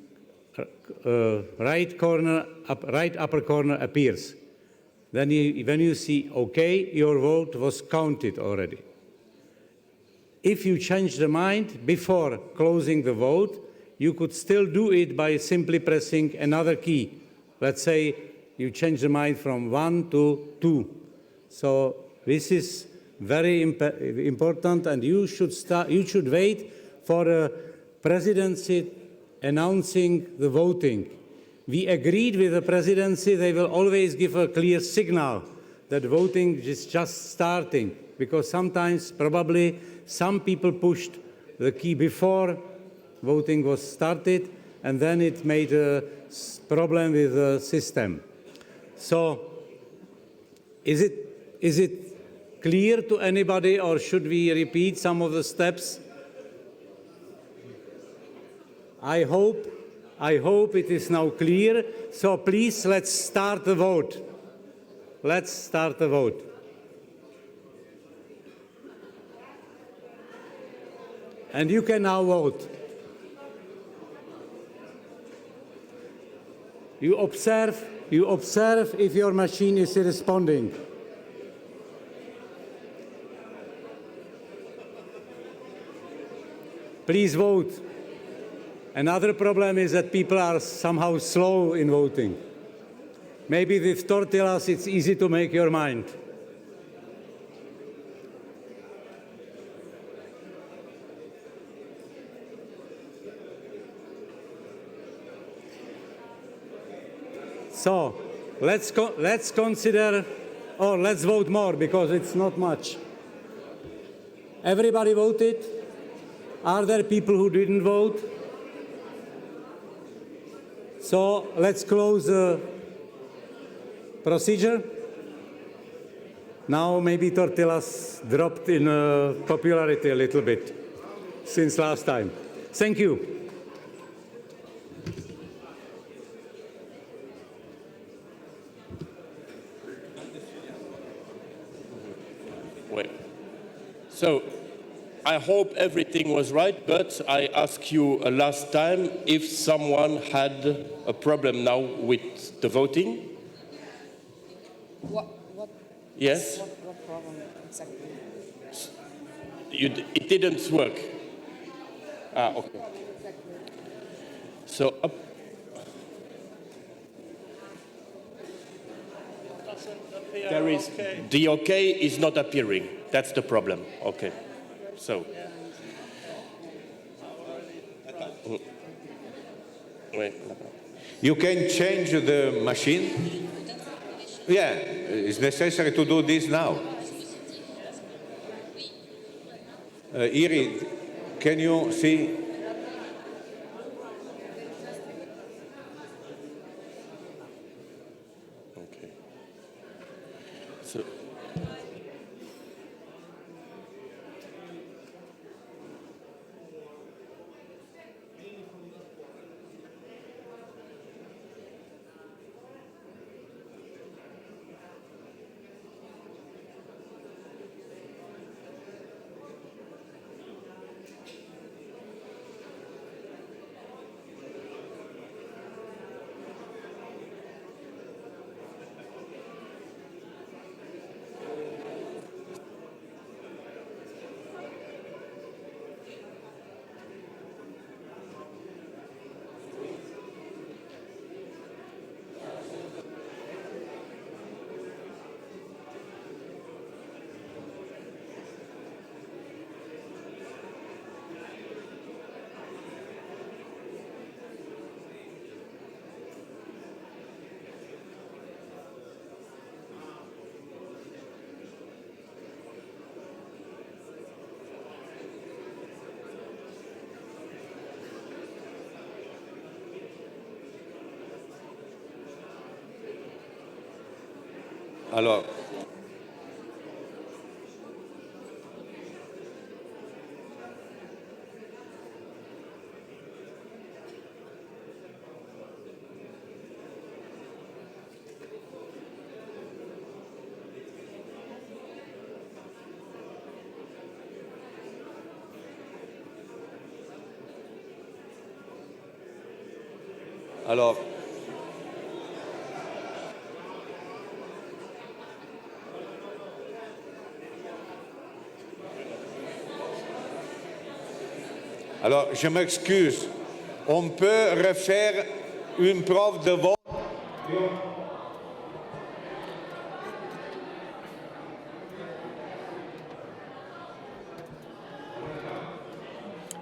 right upper corner appears. Then when you see OK, your vote was counted already. If you change the mind before closing the vote, you could still do it by simply pressing another key. Let's say you change the mind from 1 to 2. So this is very important, and you should wait for the presidency announcing the voting. We agreed with the presidency they will always give a clear signal that voting is just starting, because sometimes probably some people pushed the key before voting was started, and then it made a problem with the system. So is it clear to anybody, or should we repeat some of the steps? I hope it is now clear. So please, let's start the vote. Let's start the vote. And you can now vote. You observe if your machine is responding. Please vote. Another problem is that people are somehow slow in voting. Maybe with tortillas it's easy to make your mind. So let's consider, or let's vote more because it's not much. Everybody voted? Are there people who didn't vote? So let's close the procedure. Now maybe tortillas dropped in popularity a little bit since last time. Thank you. Wait. So, I hope everything was right, but I ask you last time if someone had a problem now with the voting. What Yes? what problem exactly? It didn't work. Ah, okay. So, there is, the okay is not appearing. That's the problem. Okay. So. Wait. You can change the machine? Yeah, it's necessary to do this now. Iri, can you see? Okay. So. Alors, alors, je m'excuse. On peut refaire une preuve de vote?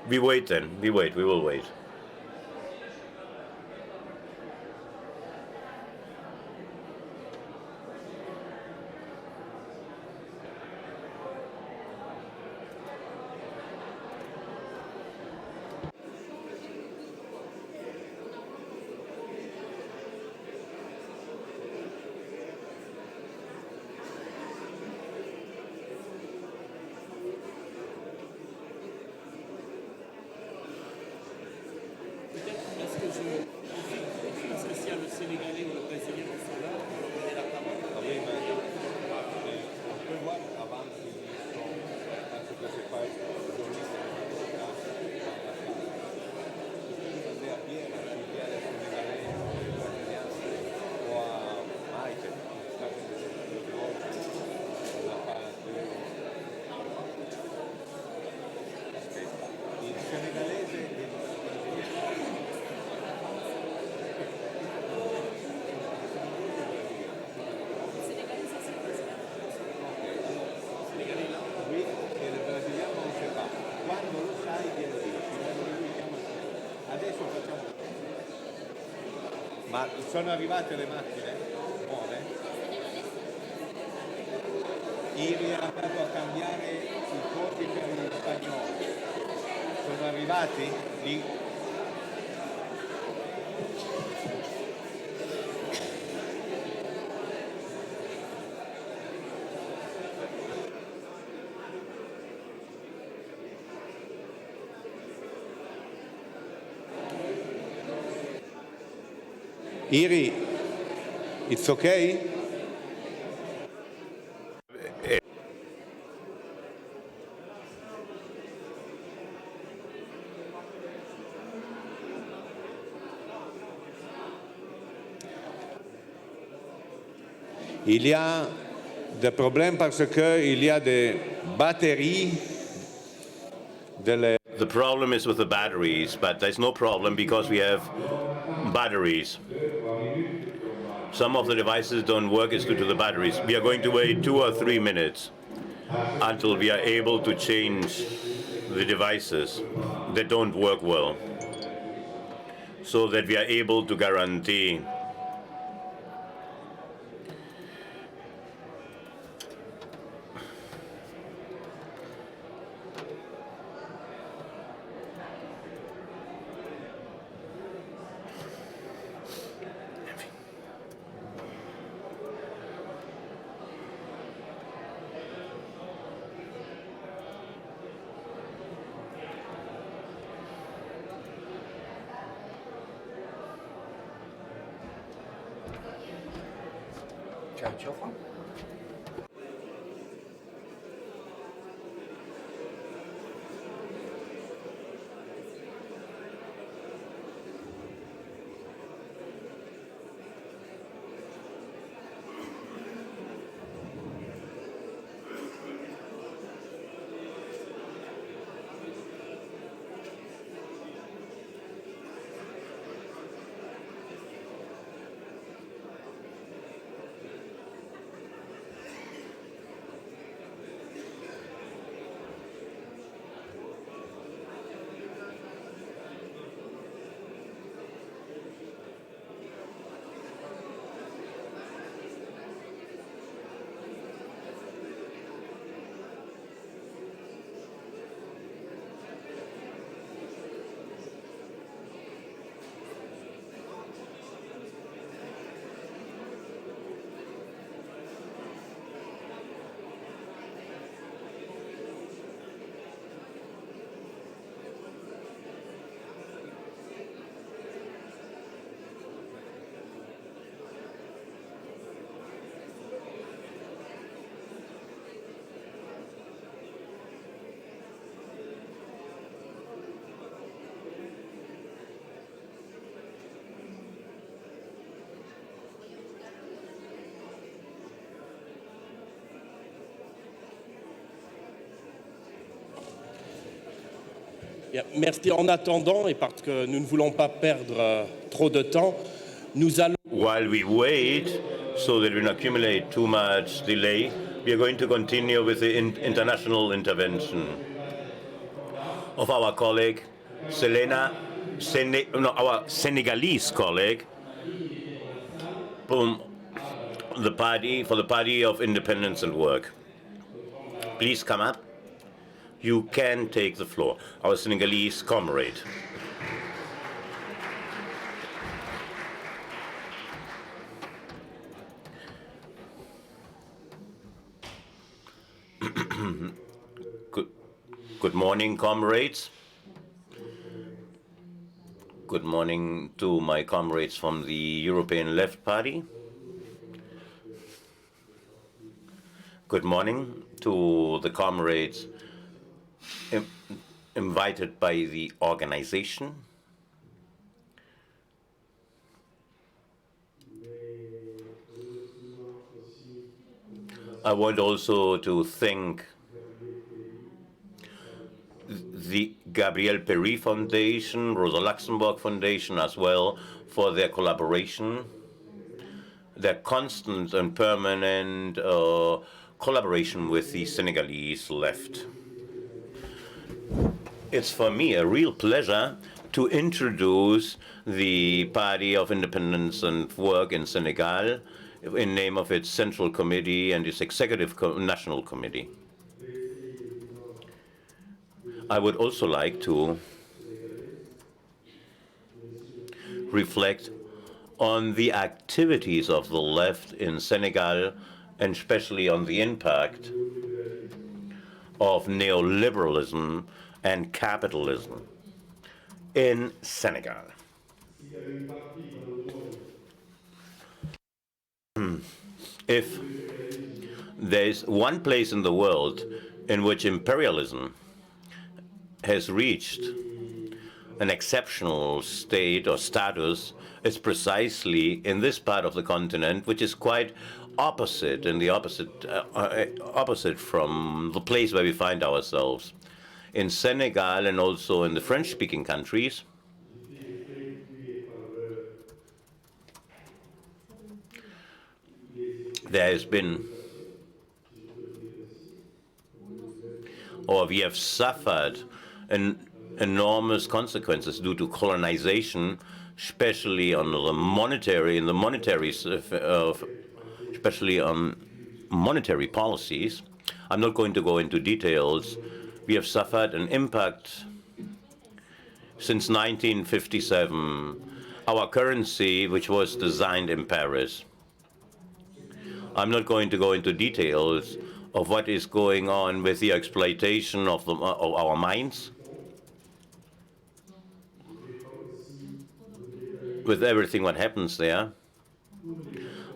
We wait then. We wait. We will wait. Ma sono arrivate le macchine? Nuove? Ieri è andato a cambiare i voti per gli spagnoli. Sono arrivati lì? Iri, it's okay? Il y a des problèmes parce qu'il y a des batteries. The problem is with the batteries, but there's no problem because we have batteries. Some of the devices don't work, it's due to the batteries. We are going to wait 2 or 3 minutes until we are able to change the devices that don't work well, so that we are able to guarantee Bien, merci. En attendant, et parce que nous ne voulons pas perdre trop de temps, nous allons... while we wait, so that we don't accumulate too much delay, we are going to continue with the international intervention of our colleague, our Senegalese colleague, from the Party of Independence and Work. Please come up. You can take the floor. Our Senegalese comrade. Good morning, comrades. Good morning to my comrades from the European Left Party. Good morning to the comrades invited by the organization. I want also to thank the Gabriel Péry Foundation, Rosa Luxemburg Foundation as well for their collaboration, their constant and permanent collaboration with the Senegalese left. It's for me a real pleasure to introduce the Party of Independence and Work in Senegal in name of its Central Committee and its Executive National Committee. I would also like to reflect on the activities of the left in Senegal, and especially on the impact of neoliberalism and capitalism in Senegal. If there's one place in the world in which imperialism has reached an exceptional state or status, it's precisely in this part of the continent, which is quite opposite from the place where we find ourselves. In Senegal and also in the French-speaking countries, there has been, or we have suffered enormous consequences due to colonization, especially on the monetary, especially on monetary policies. I'm not going to go into details. We have suffered an impact since 1957. Our currency, which was designed in Paris. I'm not going to go into details of what is going on with the exploitation of our mines, with everything what happens there.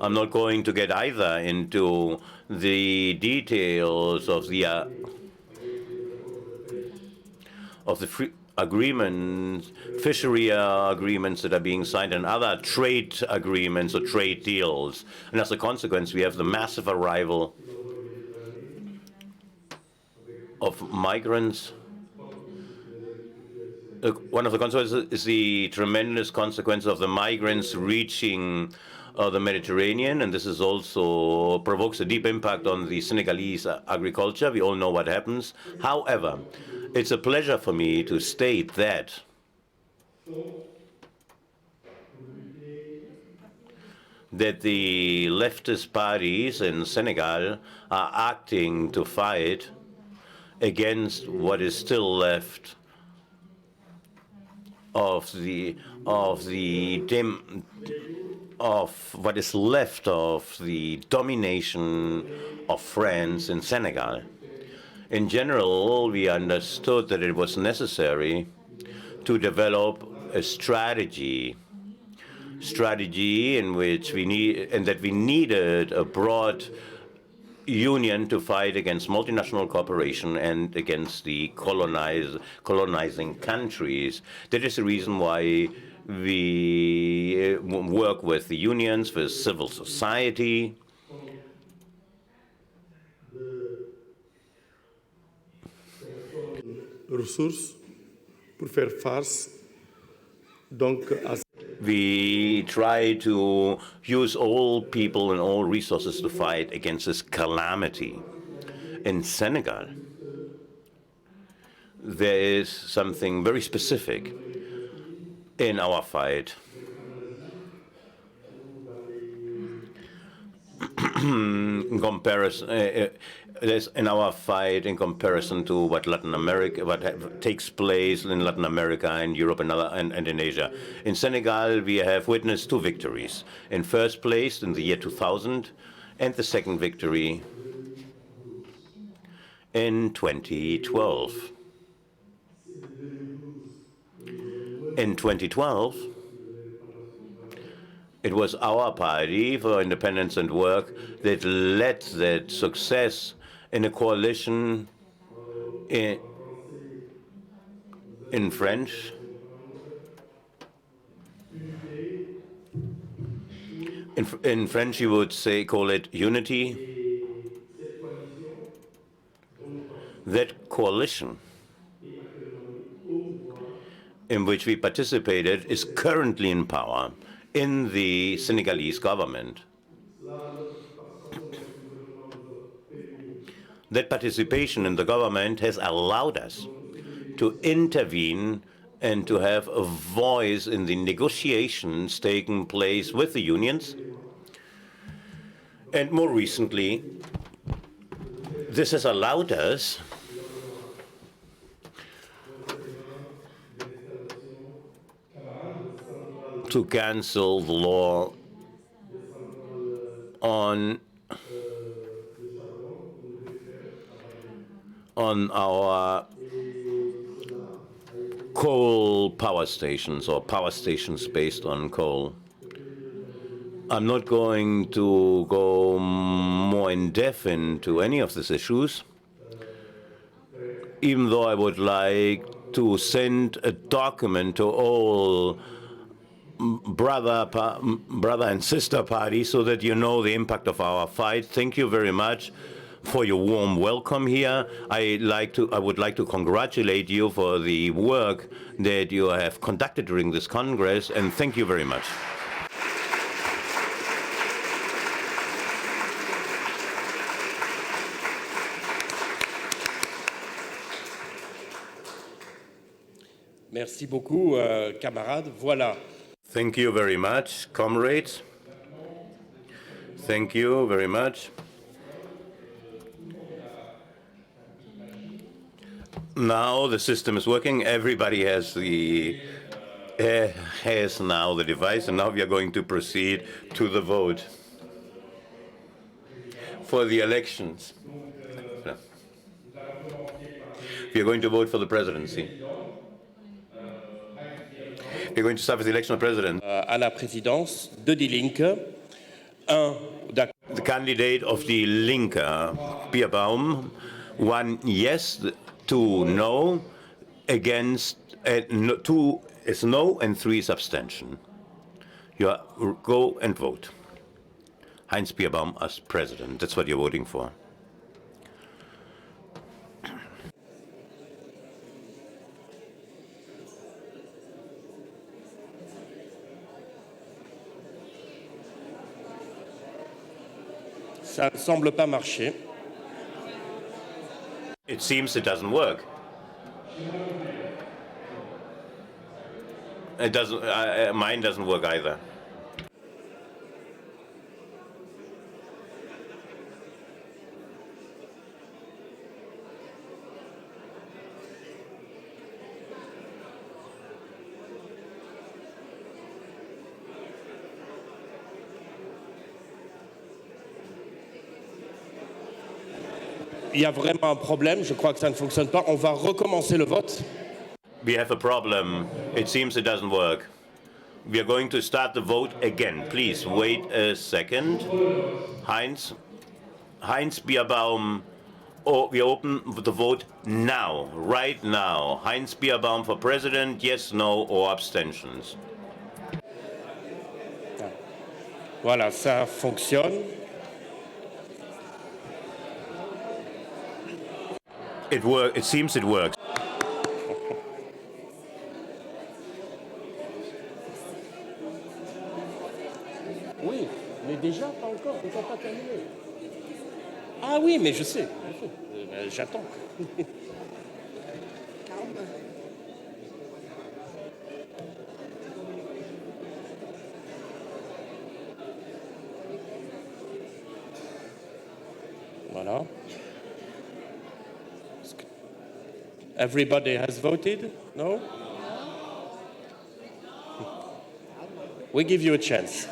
I'm not going to get either into the details of the free agreements, fishery agreements that are being signed, and other trade agreements or trade deals. And as a consequence, we have the massive arrival of migrants. One of the consequences is the tremendous consequence of the migrants reaching the Mediterranean, and this is also provokes a deep impact on the Senegalese agriculture. We all know what happens. However, it's a pleasure for me to state that the leftist parties in Senegal are acting to fight against what is still left of what is left of the domination of France in Senegal. In general, we understood that it was necessary to develop a strategy in which we needed a broad union to fight against multinational cooperation and against the colonizing countries. That is the reason why we work with the unions, with civil society. Ressources pour faire face donc à. We try to use all people and all resources to fight against this calamity. In Senegal, there is something very specific in our fight. In comparison, in comparison to what Latin America, takes place in Latin America and Europe and in Asia. In Senegal, we have witnessed two victories. In first place, in the year 2000, and the second victory in 2012. In 2012, it was our Party for Independence and Work that led that success in a coalition in French. In French, you would call it unity. That coalition in which we participated is currently in power in the Senegalese government. That participation in the government has allowed us to intervene and to have a voice in the negotiations taking place with the unions. And more recently, this has allowed us to cancel the law on our coal power stations or power stations based on coal. I'm not going to go more in depth into any of these issues, even though I would like to send a document to all brother and sister parties so that you know the impact of our fight. Thank you very much for your warm welcome here. I would like to congratulate you for the work that you have conducted during this Congress, and thank you very much. Merci beaucoup, camarades. Voilà. Thank you very much, comrades. Thank you very much. Now the system is working. Everybody has now the device, and now we are going to proceed to the vote for the elections. We are going to vote for the presidency. We're going to start with the election of president. À la présidence de Die Linke. The candidate of the Linke, Bierbaum, 1 yes, 2 no, against 2 is no, and 3 is abstention. You go and vote. Heinz Bierbaum as president. That's what you're voting for. Ça ne semble pas marcher. It seems it doesn't work. It doesn't. Mine doesn't work either. Il y a vraiment un problème, je crois que ça ne fonctionne pas. On va recommencer le vote. We have a problem. It seems it doesn't work. We are going to start the vote again. Please wait a second. Heinz Bierbaum. Oh, we open the vote now, right now. Heinz Bierbaum for president, yes, no, or abstentions. Voilà, ça fonctionne. It seems it works. Oui, mais déjà, pas encore, ils n'ont pas terminé. Ah oui, mais je sais. J'attends. Voilà. Everybody has voted? No? We give you a chance.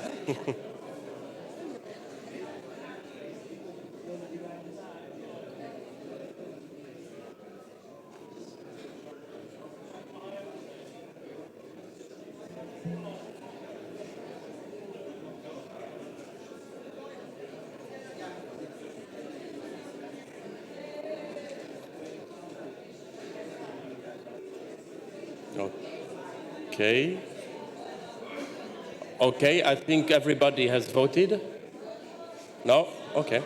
Okay. Okay, I think everybody has voted. No? Okay.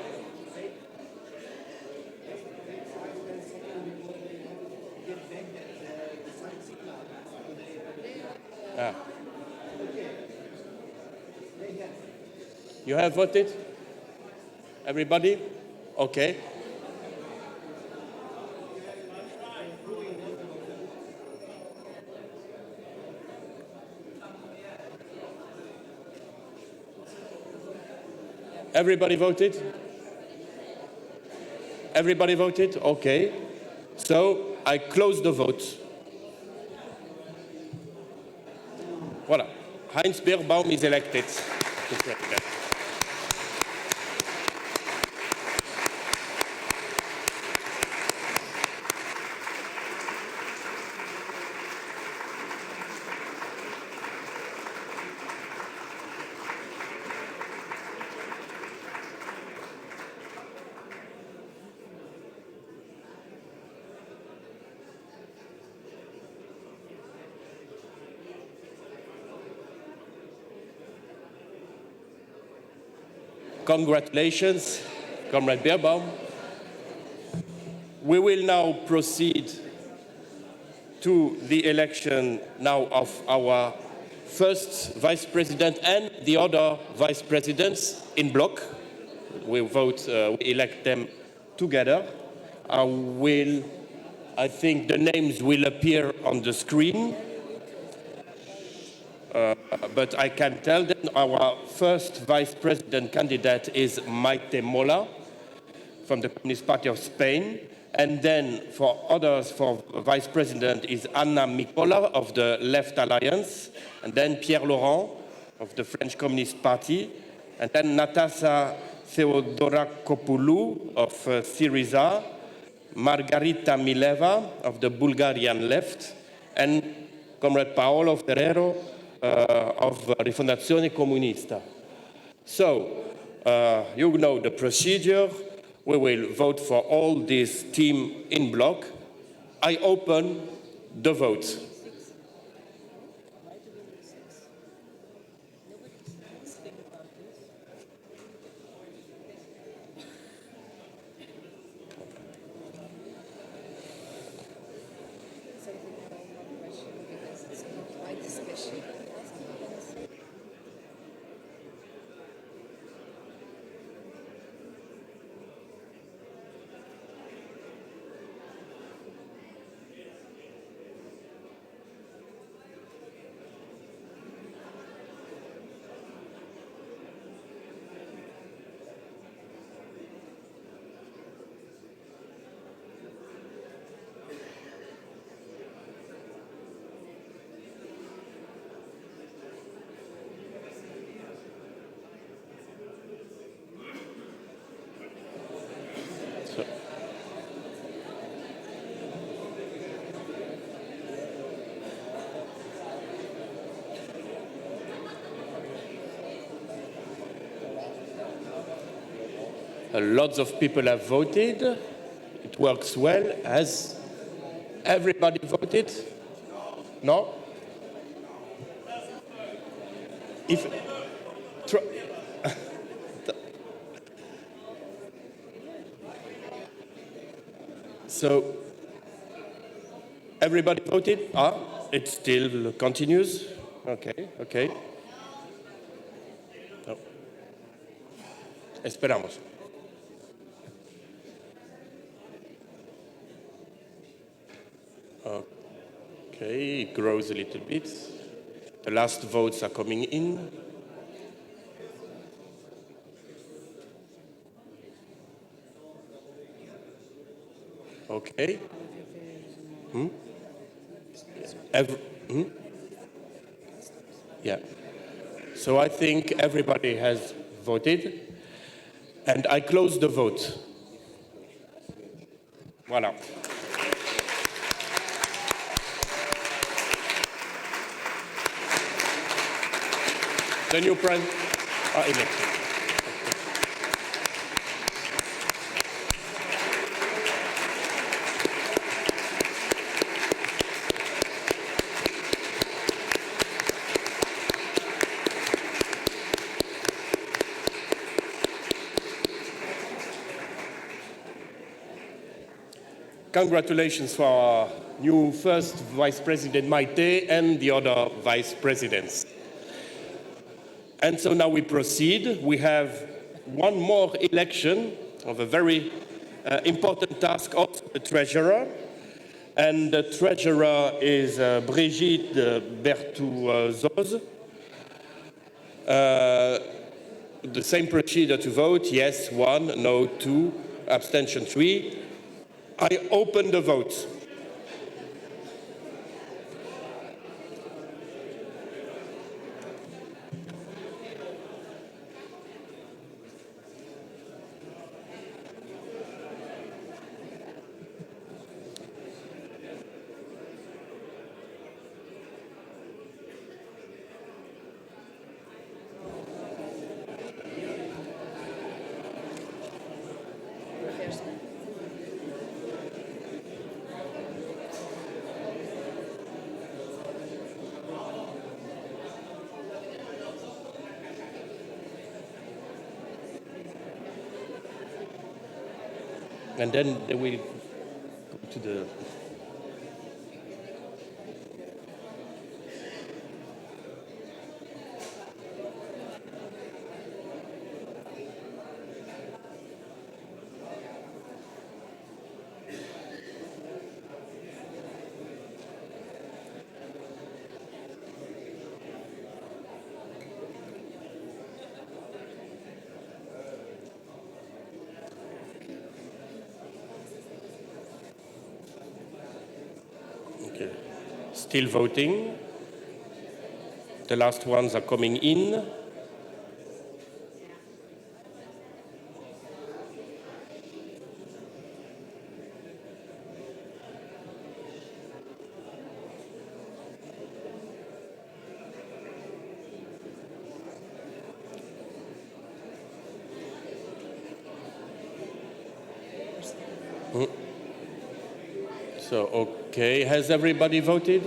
Ah. You have voted? Everybody? Okay. Everybody voted? Everybody voted? Okay. So I close the vote. Voilà. Heinz Beerbaum is elected to president. Congratulations, Comrade Beerbaum. We will now proceed to the election now of our first vice president and the other vice presidents in bloc. We elect them together. I think the names will appear on the screen. But I can tell that our first vice president candidate is Maite Mola from the Communist Party of Spain. And then for others, for vice president is Anna Micola of the Left Alliance. And then Pierre Laurent of the French Communist Party. And then Natasa Theodorakopoulou of Syriza. Margarita Mileva of the Bulgarian Left. And Comrade Paolo Ferrero of Rifondazione Comunista. So, you know the procedure. We will vote for all this team in bloc. I open the vote. Lots of people have voted. It works well. Has everybody voted? No? So, everybody voted? It still continues? Okay. No. Esperamos. Okay, it grows a little bit. The last votes are coming in. Okay. Yeah. So I think everybody has voted, and I close the vote. Voilà. The new president are elected. Congratulations for our new first Vice President Maite and the other Vice Presidents. And so now we proceed. We have one more election of a very important task, also the treasurer. And the treasurer is Brigitte Berthouzos. the same procedure to vote. Yes, 1, no, 2, abstention 3. I open the vote. And then we go to the... Okay. Still voting. The last ones are coming in. So, okay, has everybody voted?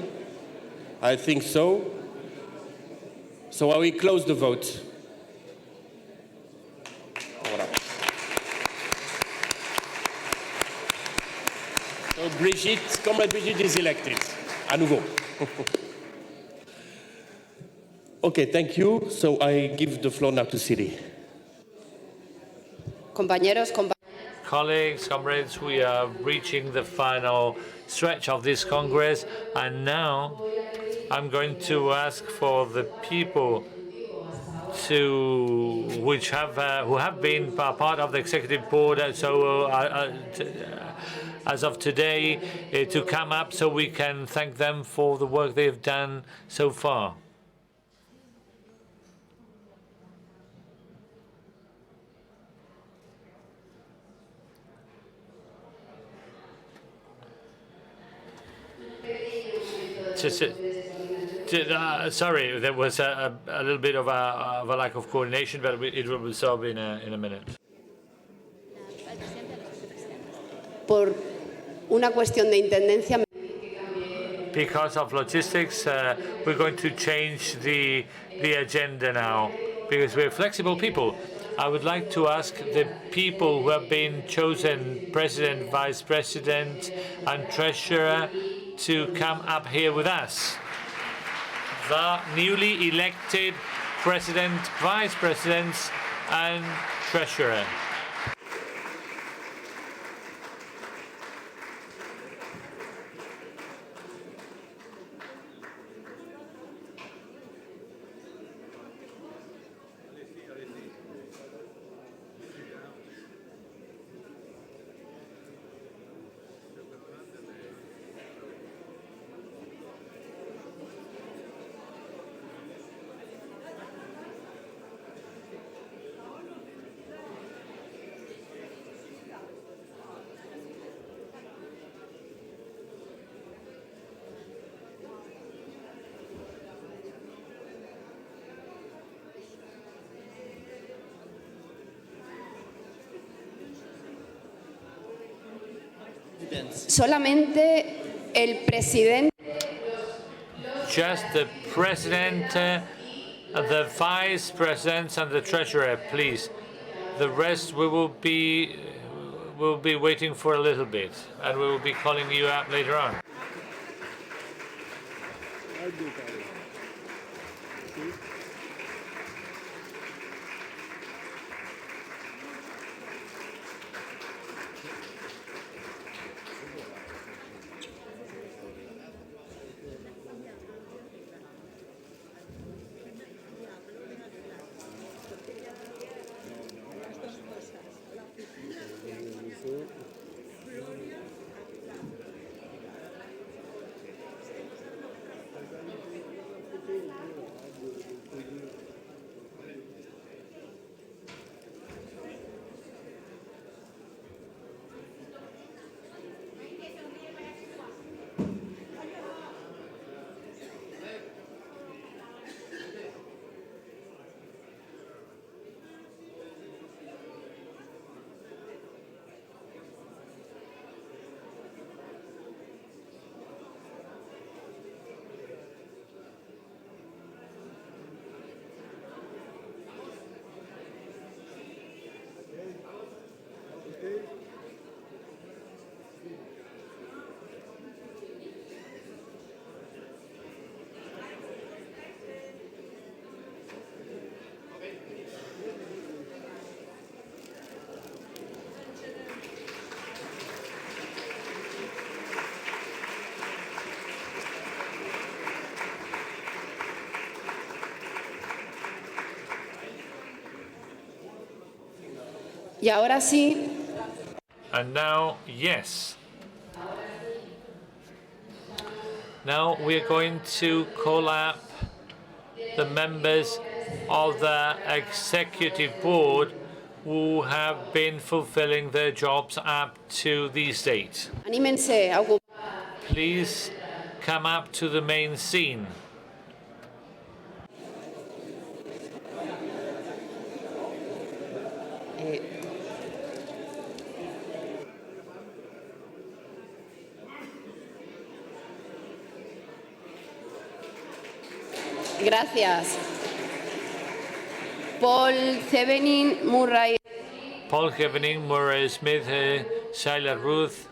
I think so. So I will close the vote. Voilà. So Brigitte, Comrade Brigitte is elected. À nouveau. Okay, thank you. So I give the floor now to Siri. Colleagues, comrades, we are reaching the final stretch of this Congress, and now I'm going to ask for the people who have been part of the executive board, as of today, to come up so we can thank them for the work they've done so far. Sorry, there was a little bit of a lack of coordination, but it will be solved in a minute. Por una cuestión de intendencia. Because of logistics, we're going to change the agenda now, because we're flexible people. I would like to ask the people who have been chosen President, Vice President, and Treasurer to come up here with us. The newly elected President, Vice Presidents, and Treasurer. Solamente el presidente. Just the President, the Vice Presidents, and the Treasurer, please. The rest we will be waiting for a little bit, and we will be calling you up later on. Y ahora sí. And now, yes. Now we're going to call up the members of the executive board who have been fulfilling their jobs up to these dates. Anímense a ocupar. Please come up to the main scene. Gracias. Paul Thevenin Murray. Paul Thevenin, Murray Smith, Shyla Ruth.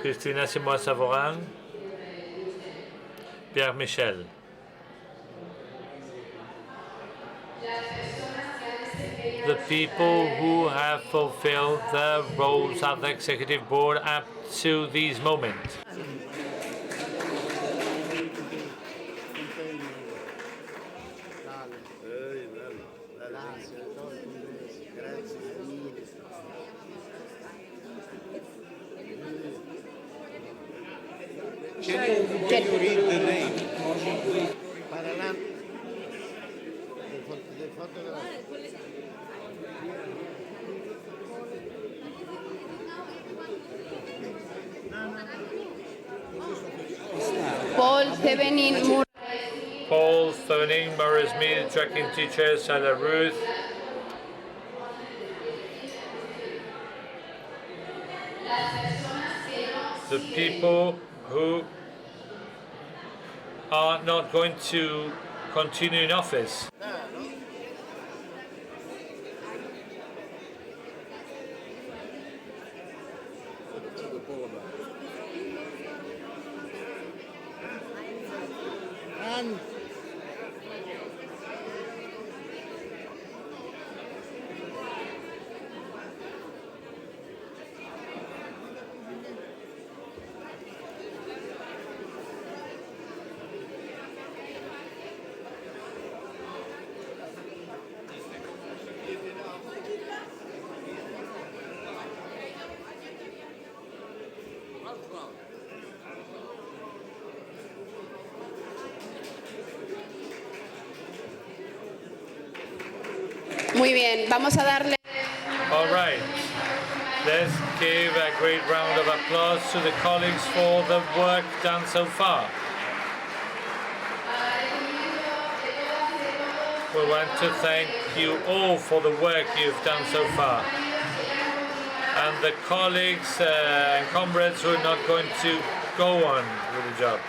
Christina Simois-Savoran. Pierre Michel. The people who have fulfilled their roles at the executive board up to these moments. Can you read the name? Paul Thevenin Murray. Paul Thevenin, Murray Smith, tracking teacher, Shyla Ruth. The people who are not going to continue in office. Muy bien, vamos a darle. All right. Let's give a great round of applause to the colleagues for the work done so far. We want to thank you all for the work you've done so far. And the colleagues and comrades who are not going to go on with the job.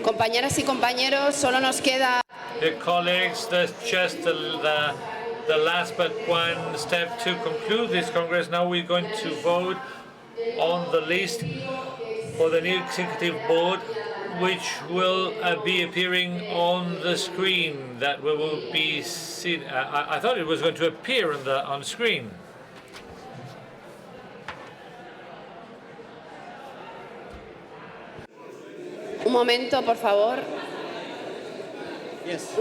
Compañeras y compañeros, solo nos queda. Dear colleagues, there's just the the last but one step to conclude this Congress. Now we're going to vote on the list for the new executive board, which will be appearing on the screen that we will be seen. I thought it was going to appear on screen. Un momento, por favor. Yes.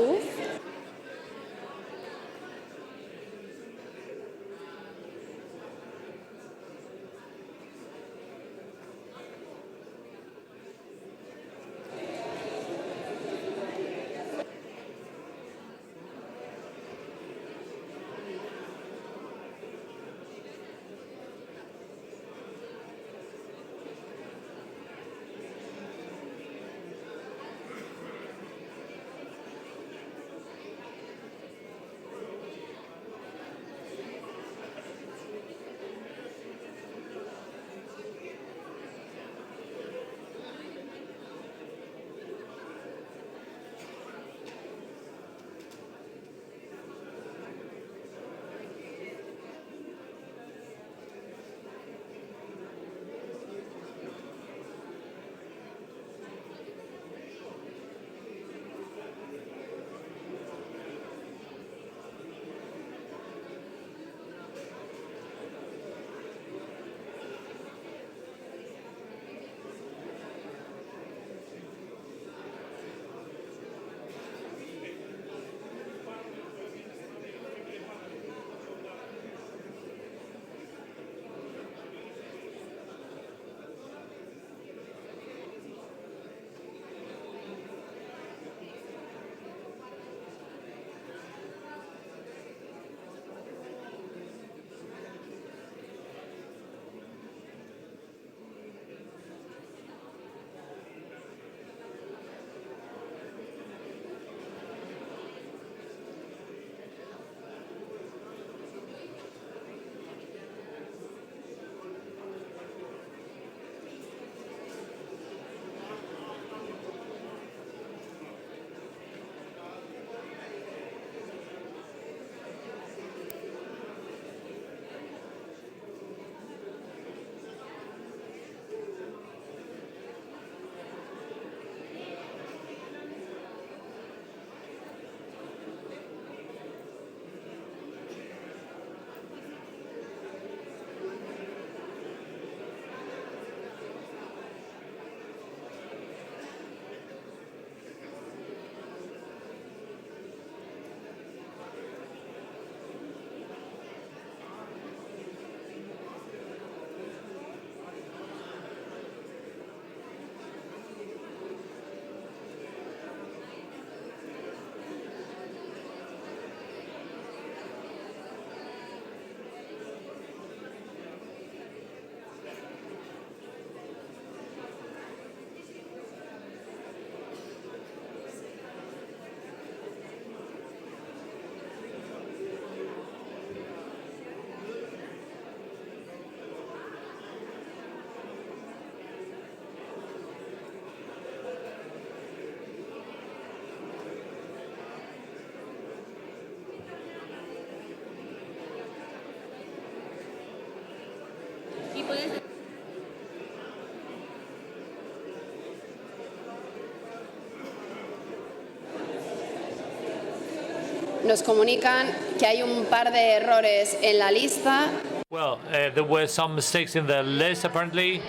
Nos comunican que hay un par de errores en la lista. Well, there were some mistakes in the list, apparently.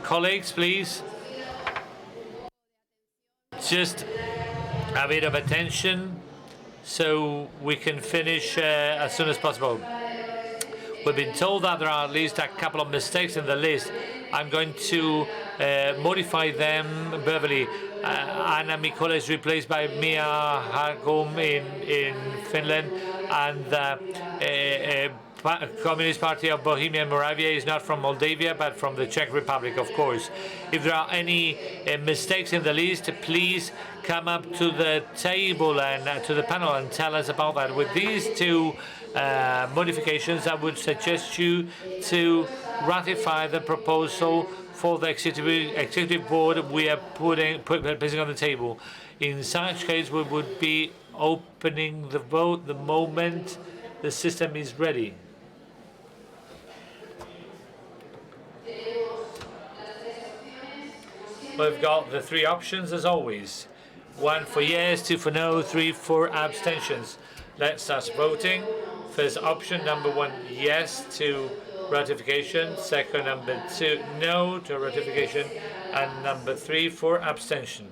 Colleagues, please. Just a bit of attention so we can finish as soon as possible. We've been told that there are at least a couple of mistakes in the list. I'm going to modify them verbally. Anna Mikola is replaced by Mia Hargum in Finland, and the Communist Party of Bohemia and Moravia is not from Moldavia but from the Czech Republic, of course. If there are any mistakes in the list, please come up to the table and to the panel and tell us about that. With these two modifications, I would suggest you to ratify the proposal for the executive board we are placing on the table. In such case, we would be opening the vote the moment the system is ready. We've got the three options as always. 1 for yes, 2 for no, 3 for abstentions. Let's start voting. First option, number 1, yes to ratification. Second, number 2, no to ratification. And number 3 for abstention.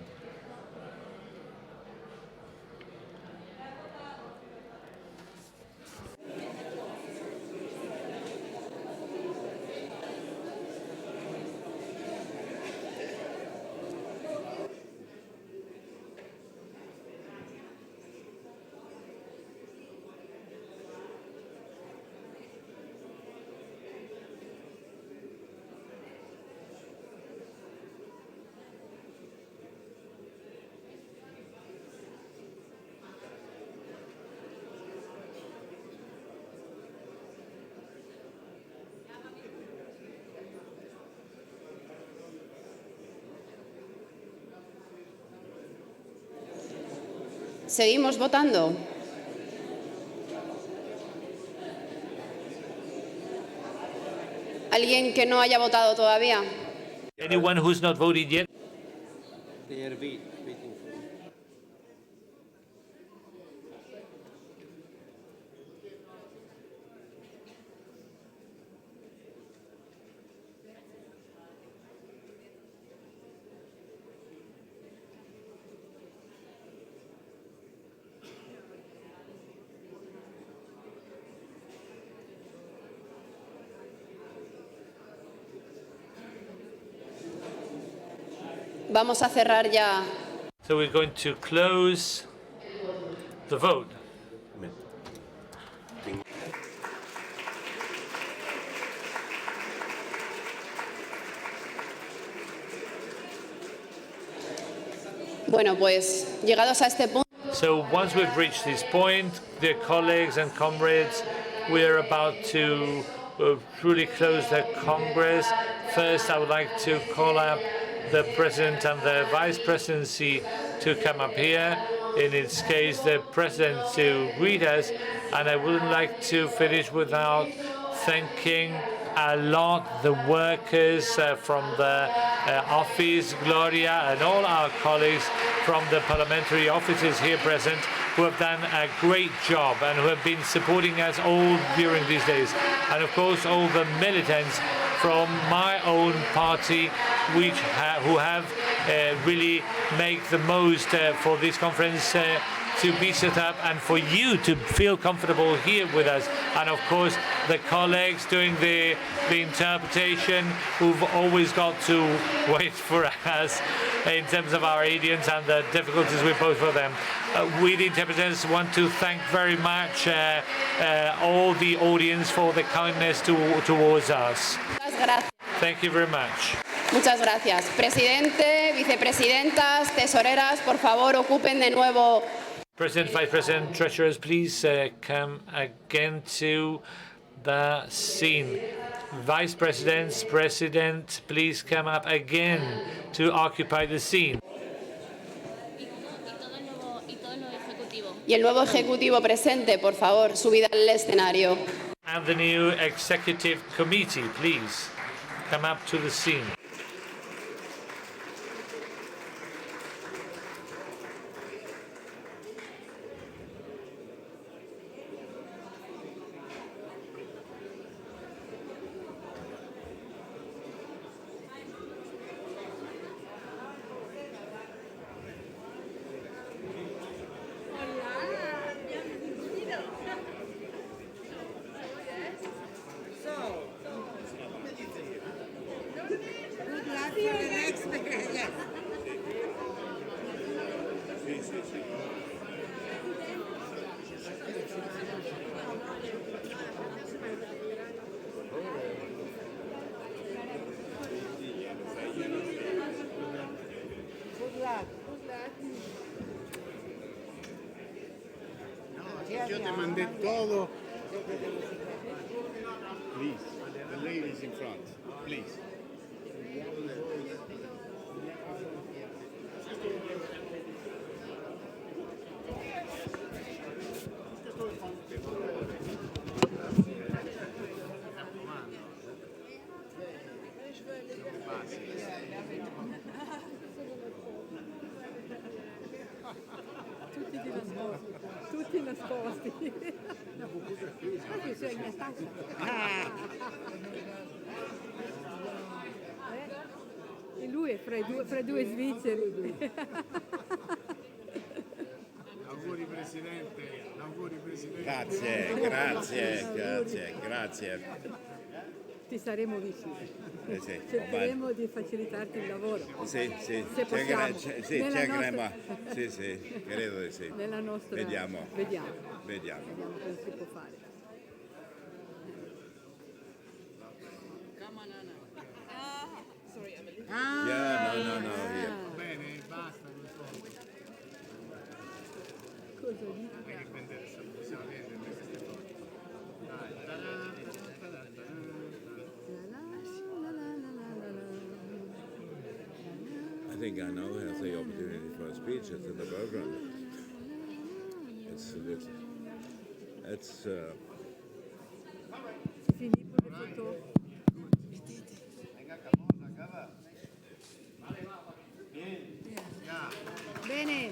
Seguimos votando. ¿Alguien que no haya votado todavía? Anyone who's not voted yet? Vamos a cerrar ya. So we're going to close the vote. Bueno, pues llegados a este punto. So once we've reached this point, dear colleagues and comrades, we're about to truly close the Congress. First, I would like to call up the President and the Vice Presidency to come up here. In its case, the President to greet us. And I wouldn't like to finish without thanking a lot the workers from the office, Gloria, and all our colleagues from the parliamentary offices here present who have done a great job and who have been supporting us all during these days. And of course, all the militants from my own party who have really made the most for this conference to be set up and for you to feel comfortable here with us. And of course, the colleagues doing the interpretation who've always got to wait for us in terms of our audience and the difficulties we pose for them. We, the interpreters, want to thank very much all the audience for the kindness towards us. Thank you very much. Muchas gracias. Presidente, vicepresidentas, tesoreras, por favor, ocupen de nuevo. President, Vice President, Treasurers, please come again to the scene. Vice Presidents, President, please come up again to occupy the scene. Y el nuevo ejecutivo presente, por favor, subid al escenario. And the new Executive Committee, please come up to the scene. Yo te mandé todo. Please, the ladies in front, please. Tutti nascosti. Infatti sei in tasca. E lui è fra due svizzeri. Auguri Presidente, auguri Presidente. Grazie. Ti saremo vicini. Sì, Cercheremo di facilitarti il lavoro. Sì, Se possiamo. cercheremo. Sì, credo di sì. Nella nostra... Vediamo. Vediamo cosa si può fare. No. Bene, basta. Cosa dici? Che prendere possiamo vendere queste foto. I think I now have the opportunity for a speech. It's in the program. It's Fini pour les photos. Bene.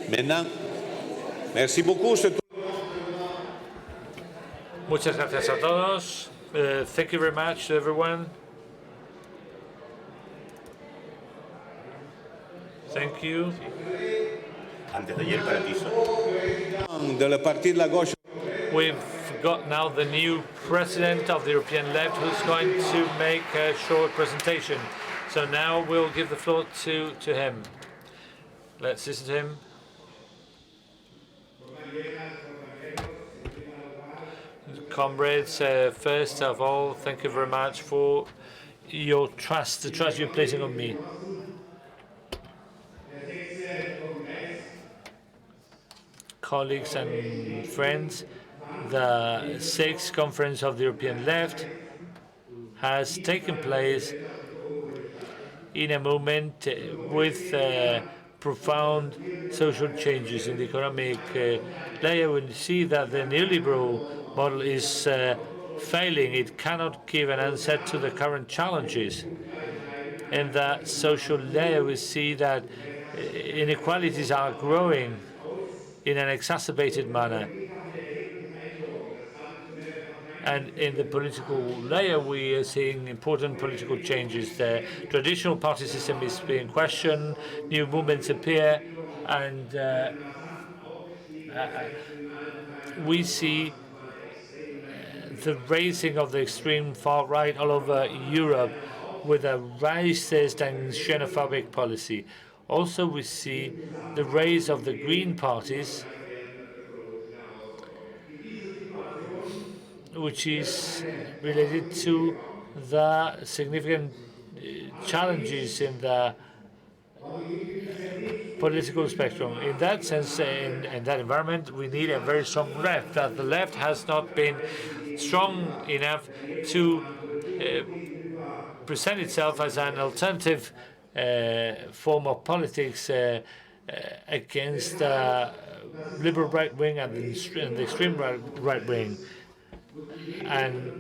Maintenant, merci beaucoup. Muchas gracias a todos. Thank you very much to everyone. Thank you. Antes de ayer paradiso. We've got now the new president of the European Left who's going to make a short presentation. So now we'll give the floor to him. Let's listen to him. Comrades, first of all, thank you very much for your trust, the trust you're placing on me. Colleagues and friends, the 6th Conference of the European Left has taken place in a moment with profound social changes in the economic layer. We see that the neoliberal model is failing. It cannot give an answer to the current challenges. In that social layer, we see that inequalities are growing in an exacerbated manner. And in the political layer, we are seeing important political changes. The traditional party system is being questioned, new movements appear, and we see the raising of the extreme far right all over Europe with a racist and xenophobic policy. Also, we see the rise of the green parties, which is related to the significant challenges in the political spectrum. In that sense, in that environment, we need a very strong left. That the left has not been strong enough to present itself as an alternative form of politics against the liberal right wing and the extreme right wing. And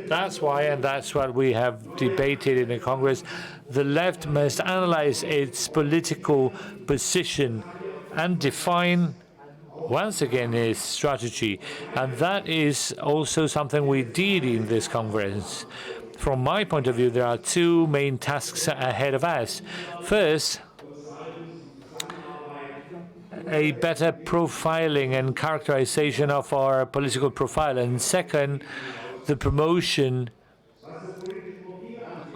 that's why, and that's what we have debated in the Congress, the left must analyze its political position and define once again its strategy. And that is also something we did in this Congress. From my point of view, there are two main tasks ahead of us. First, a better profiling and characterization of our political profile, and second, the promotion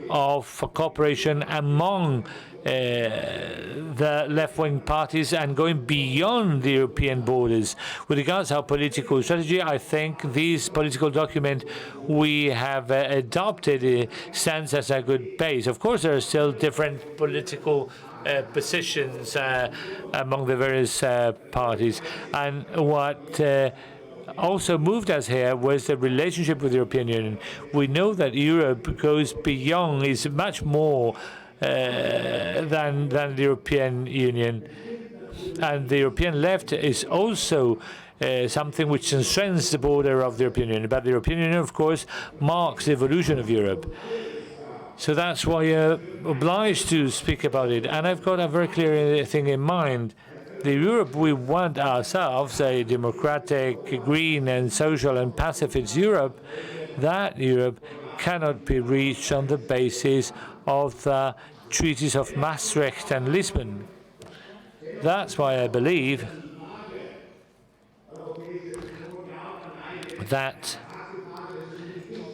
of cooperation among the left-wing parties and going beyond the European borders. With regards to our political strategy, I think this political document we have adopted stands as a good base. Of course, there are still different political positions among the various parties. And what also moved us here was the relationship with the European Union. We know that Europe goes beyond, is much more than the European Union. And the European left is also something which strengthens the border of the European Union. But the European Union, of course, marks the evolution of Europe. So that's why you're obliged to speak about it. And I've got a very clear thing in mind. The Europe we want ourselves, a democratic, green and social and pacifist Europe, that Europe cannot be reached on the basis of the treaties of Maastricht and Lisbon. That's why I believe that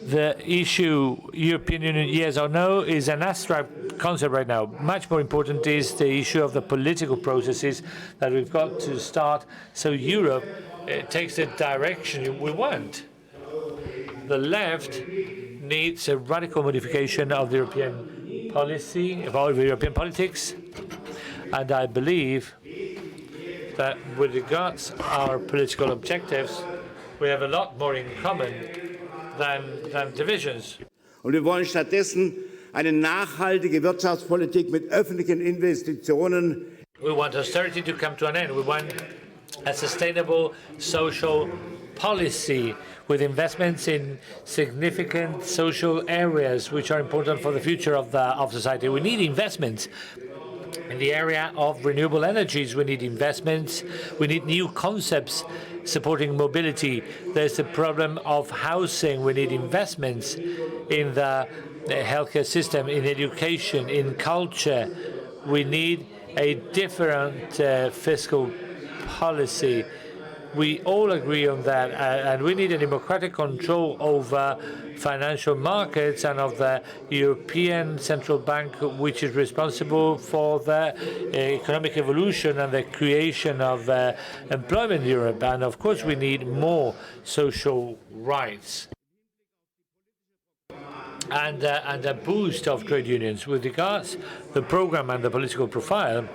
the issue, European Union, yes or no, is an abstract concept right now. Much more important is the issue of the political processes that we've got to start so Europe takes the direction we want. The left needs a radical modification of the European policy, of all European politics, and I believe that with regards to our political objectives, we have a lot more in common than divisions. Und wir wollen stattdessen eine nachhaltige Wirtschaftspolitik mit öffentlichen Investitionen. We want austerity to come to an end. We want a sustainable social policy with investments in significant social areas which are important for the future of society. We need investments in the area of renewable energies. We need investments. We need new concepts supporting mobility. There's the problem of housing. We need investments in the healthcare system, in education, in culture. We need a different fiscal policy. We all agree on that, and we need a democratic control over financial markets and of the European Central Bank, which is responsible for the economic evolution and the creation of employment in Europe. And of course, we need more social rights and a boost of trade unions. With regards to the program and the political profile,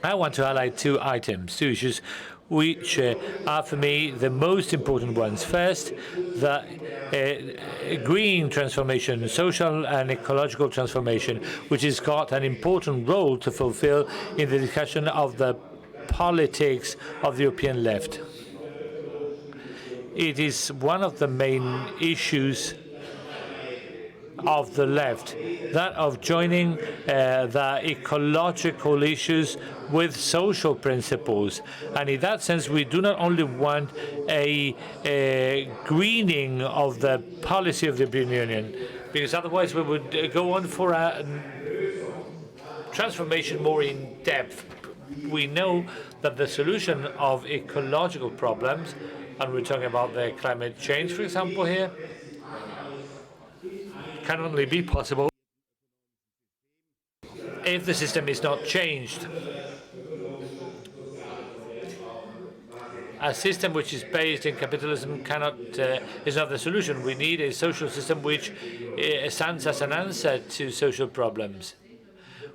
I want to highlight two issues, which are for me the most important ones. First, the green transformation, social and ecological transformation, which has got an important role to fulfill in the discussion of the politics of the European left. It is one of the main issues of the left, that of joining the ecological issues with social principles. And in that sense, we do not only want a greening of the policy of the European Union, because otherwise we would go on for a transformation more in depth. We know that the solution of ecological problems, and we're talking about the climate change, for example, here, can only be possible if the system is not changed. A system which is based in capitalism is not the solution. We need a social system which stands as an answer to social problems.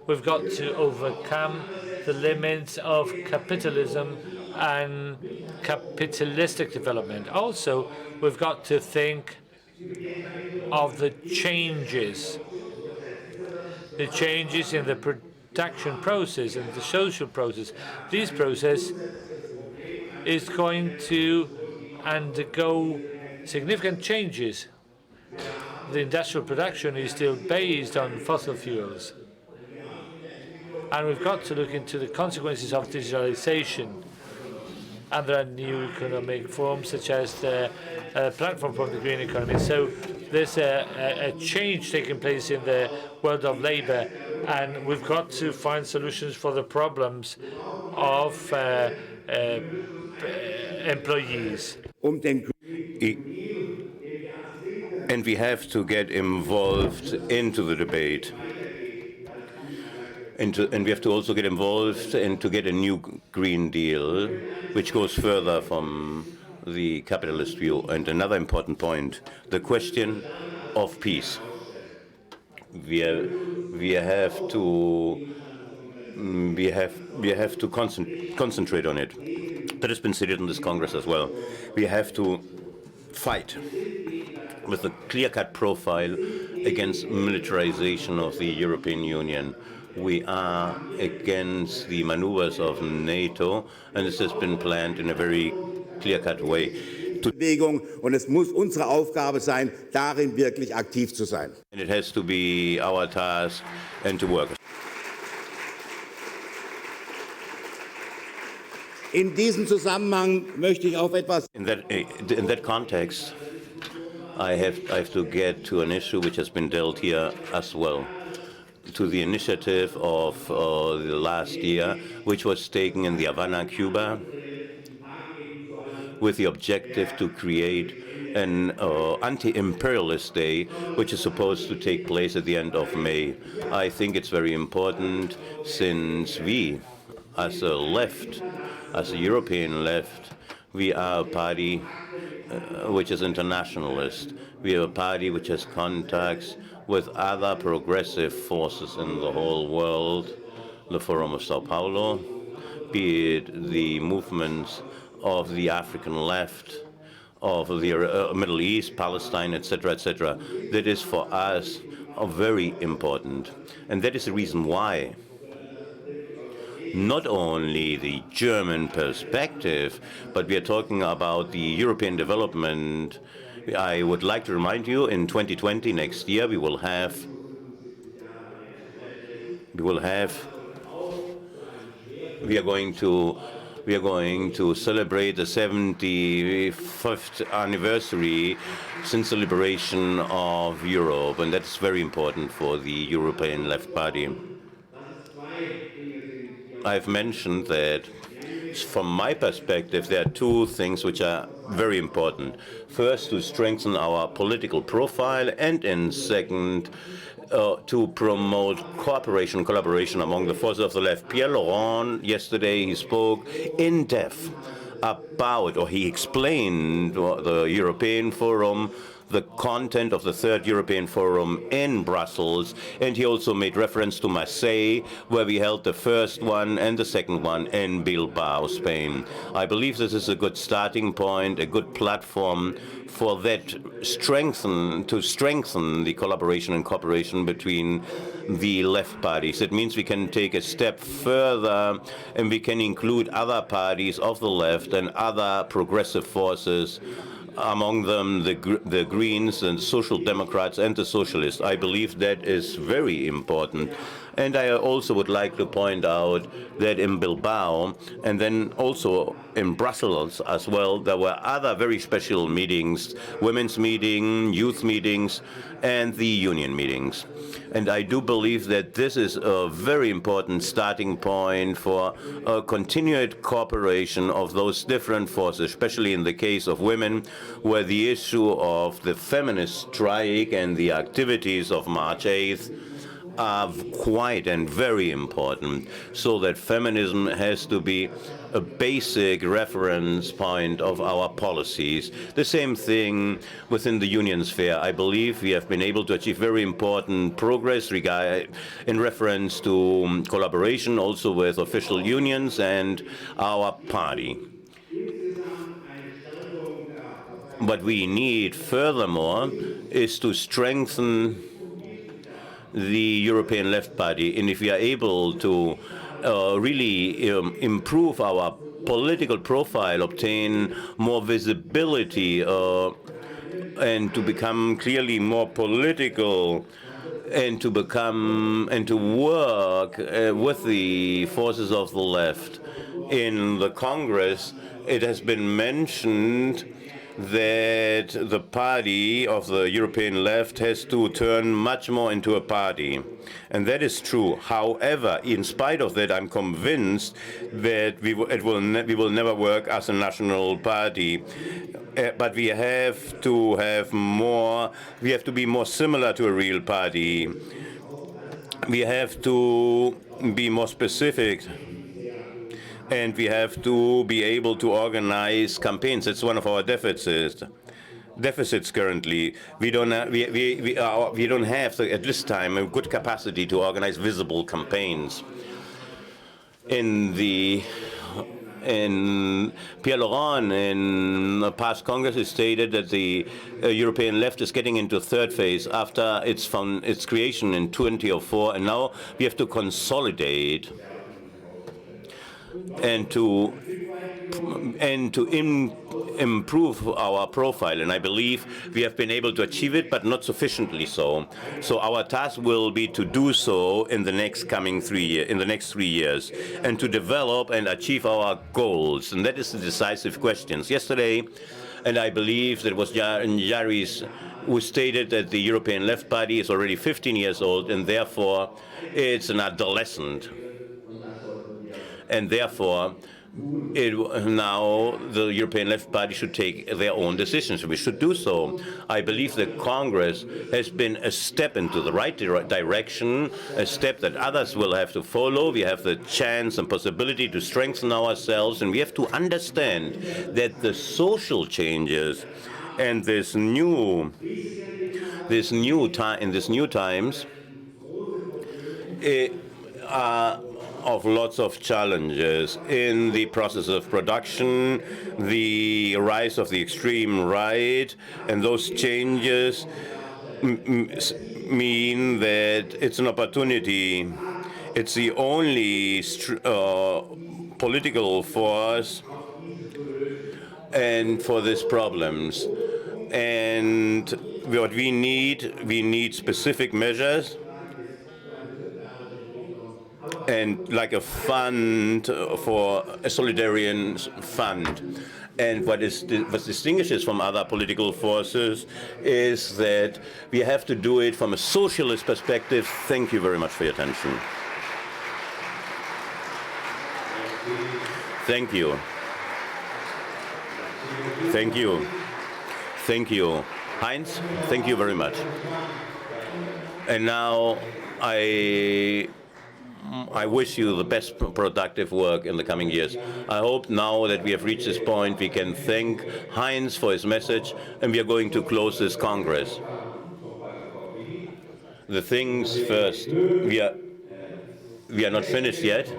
We've got to overcome the limits of capitalism and capitalistic development. Also, we've got to think of the changes in the production process and the social process. This process is going to undergo significant changes. The industrial production is still based on fossil fuels. And we've got to look into the consequences of digitalization. And there are new economic forms, such as the platform for the green economy. So there's a change taking place in the world of labor, and we've got to find solutions for the problems of employees. And we have to get involved into the debate. And we have to also get involved and to get a new Green Deal, which goes further from the capitalist view. And another important point, the question of peace. We have to concentrate on it. That has been stated in this Congress as well. We have to fight with a clear-cut profile against militarization of the European Union. We are against the maneuvers of NATO, and this has been planned in a very clear-cut way. Bewegung, und es muss unsere Aufgabe sein, darin wirklich aktiv zu sein. And it has to be our task and to work. In diesem Zusammenhang möchte ich auf etwas. In that context, I have to get to an issue which has been dealt here as well, to the initiative of the last year, which was taken in the Havana, Cuba, with the objective to create an anti-imperialist day, which is supposed to take place at the end of May. I think it's very important, since we, as a left, as a European left, we are a party which is internationalist. We are a party which has contacts with other progressive forces in the whole world, the Forum of Sao Paulo, be it the movements of the African left, of the Middle East, Palestine, etc., etc. That is for us very important. And that is the reason why not only the German perspective, but we are talking about the European development. I would like to remind you, in 2020, next year, we are going to celebrate the 75th anniversary since the liberation of Europe, and that's very important for the European Left Party. I've mentioned that, from my perspective, there are two things which are very important. First, to strengthen our political profile, and in second, to promote cooperation and collaboration among the forces of the left. Pierre Laurent, yesterday, he spoke in depth about, or he explained the European Forum, the content of the Third European Forum in Brussels, and he also made reference to Marseille, where we held the first one and the second one in Bilbao, Spain. I believe this is a good starting point, a good platform for that to strengthen the collaboration and cooperation between the left parties. It means we can take a step further and we can include other parties of the left and other progressive forces, among them the Greens and Social Democrats and the Socialists. I believe that is very important. And I also would like to point out that in Bilbao, and then also in Brussels as well, there were other very special meetings, women's meeting, youth meetings, and the union meetings. And I do believe that this is a very important starting point for a continued cooperation of those different forces, especially in the case of women, where the issue of the feminist strike and the activities of March 8th are quite and very important, so that feminism has to be a basic reference point of our policies. The same thing within the union sphere. I believe we have been able to achieve very important progress in reference to collaboration also with official unions and our party. What we need furthermore is to strengthen the European Left Party, and if we are able to really improve our political profile, obtain more visibility, and to become clearly more political, and to work with the forces of the left. In the Congress, it has been mentioned that the party of the European left has to turn much more into a party. And that is true. However, in spite of that, I'm convinced that we will never work as a national party. But we have to be more similar to a real party. We have to be more specific, and we have to be able to organize campaigns. It's one of our deficits currently. We don't have, at this time a good capacity to organize visible campaigns. In Pierre Laurent, in the past Congress, it stated that the European left is getting into third phase after its creation in 2004, and now we have to consolidate and to improve our profile, and I believe we have been able to achieve it, but not sufficiently so. So our task will be to do so in the next 3 years, and to develop and achieve our goals, and that is the decisive questions. Yesterday, and I believe that it was Yaris who stated that the European Left Party is already 15 years old, and therefore it's an adolescent, and therefore now the European Left Party should take their own decisions. We should do so. I believe that Congress has been a step into the right direction, a step that others will have to follow. We have the chance and possibility to strengthen ourselves, and we have to understand that the social changes and in this new times are of lots of challenges in the process of production, the rise of the extreme right, and those changes mean that it's an opportunity. It's the only political force and for these problems. And what we need specific measures, and like a fund for a solidarian fund. And what distinguishes from other political forces is that we have to do it from a socialist perspective. Thank you very much for your attention. Thank you. Thank you. Thank you. Heinz, thank you very much. And now I wish you the best productive work in the coming years. I hope now that we have reached this point, we can thank Heinz for his message, and we are going to close this Congress. The things first, we are not finished yet,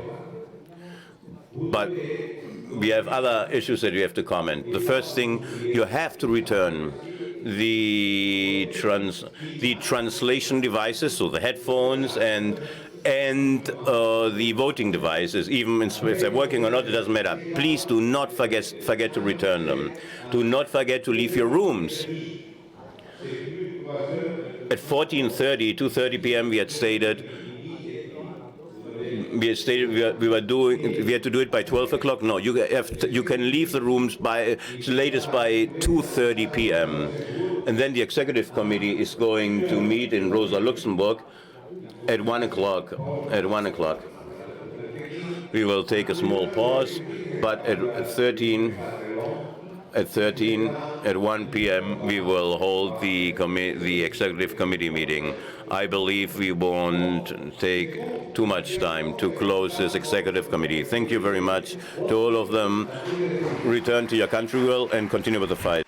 but we have other issues that we have to comment. The first thing, you have to return the translation devices, so the headphones and the voting devices, even if they're working or not, it doesn't matter. Please do not forget to return them. Do not forget to leave your rooms. At 2:30 p.m. we had stated we had to do it by 12 o'clock. No, you can leave the rooms by latest by 2:30 p.m. And then the executive committee is going to meet in Rosa Luxemburg at 1 o'clock. At 1 o'clock, we will take a small pause, but at 1 p.m. we will hold the executive committee meeting. I believe we won't take too much time to close this executive committee. Thank you very much to all of them. Return to your country will and continue with the fight.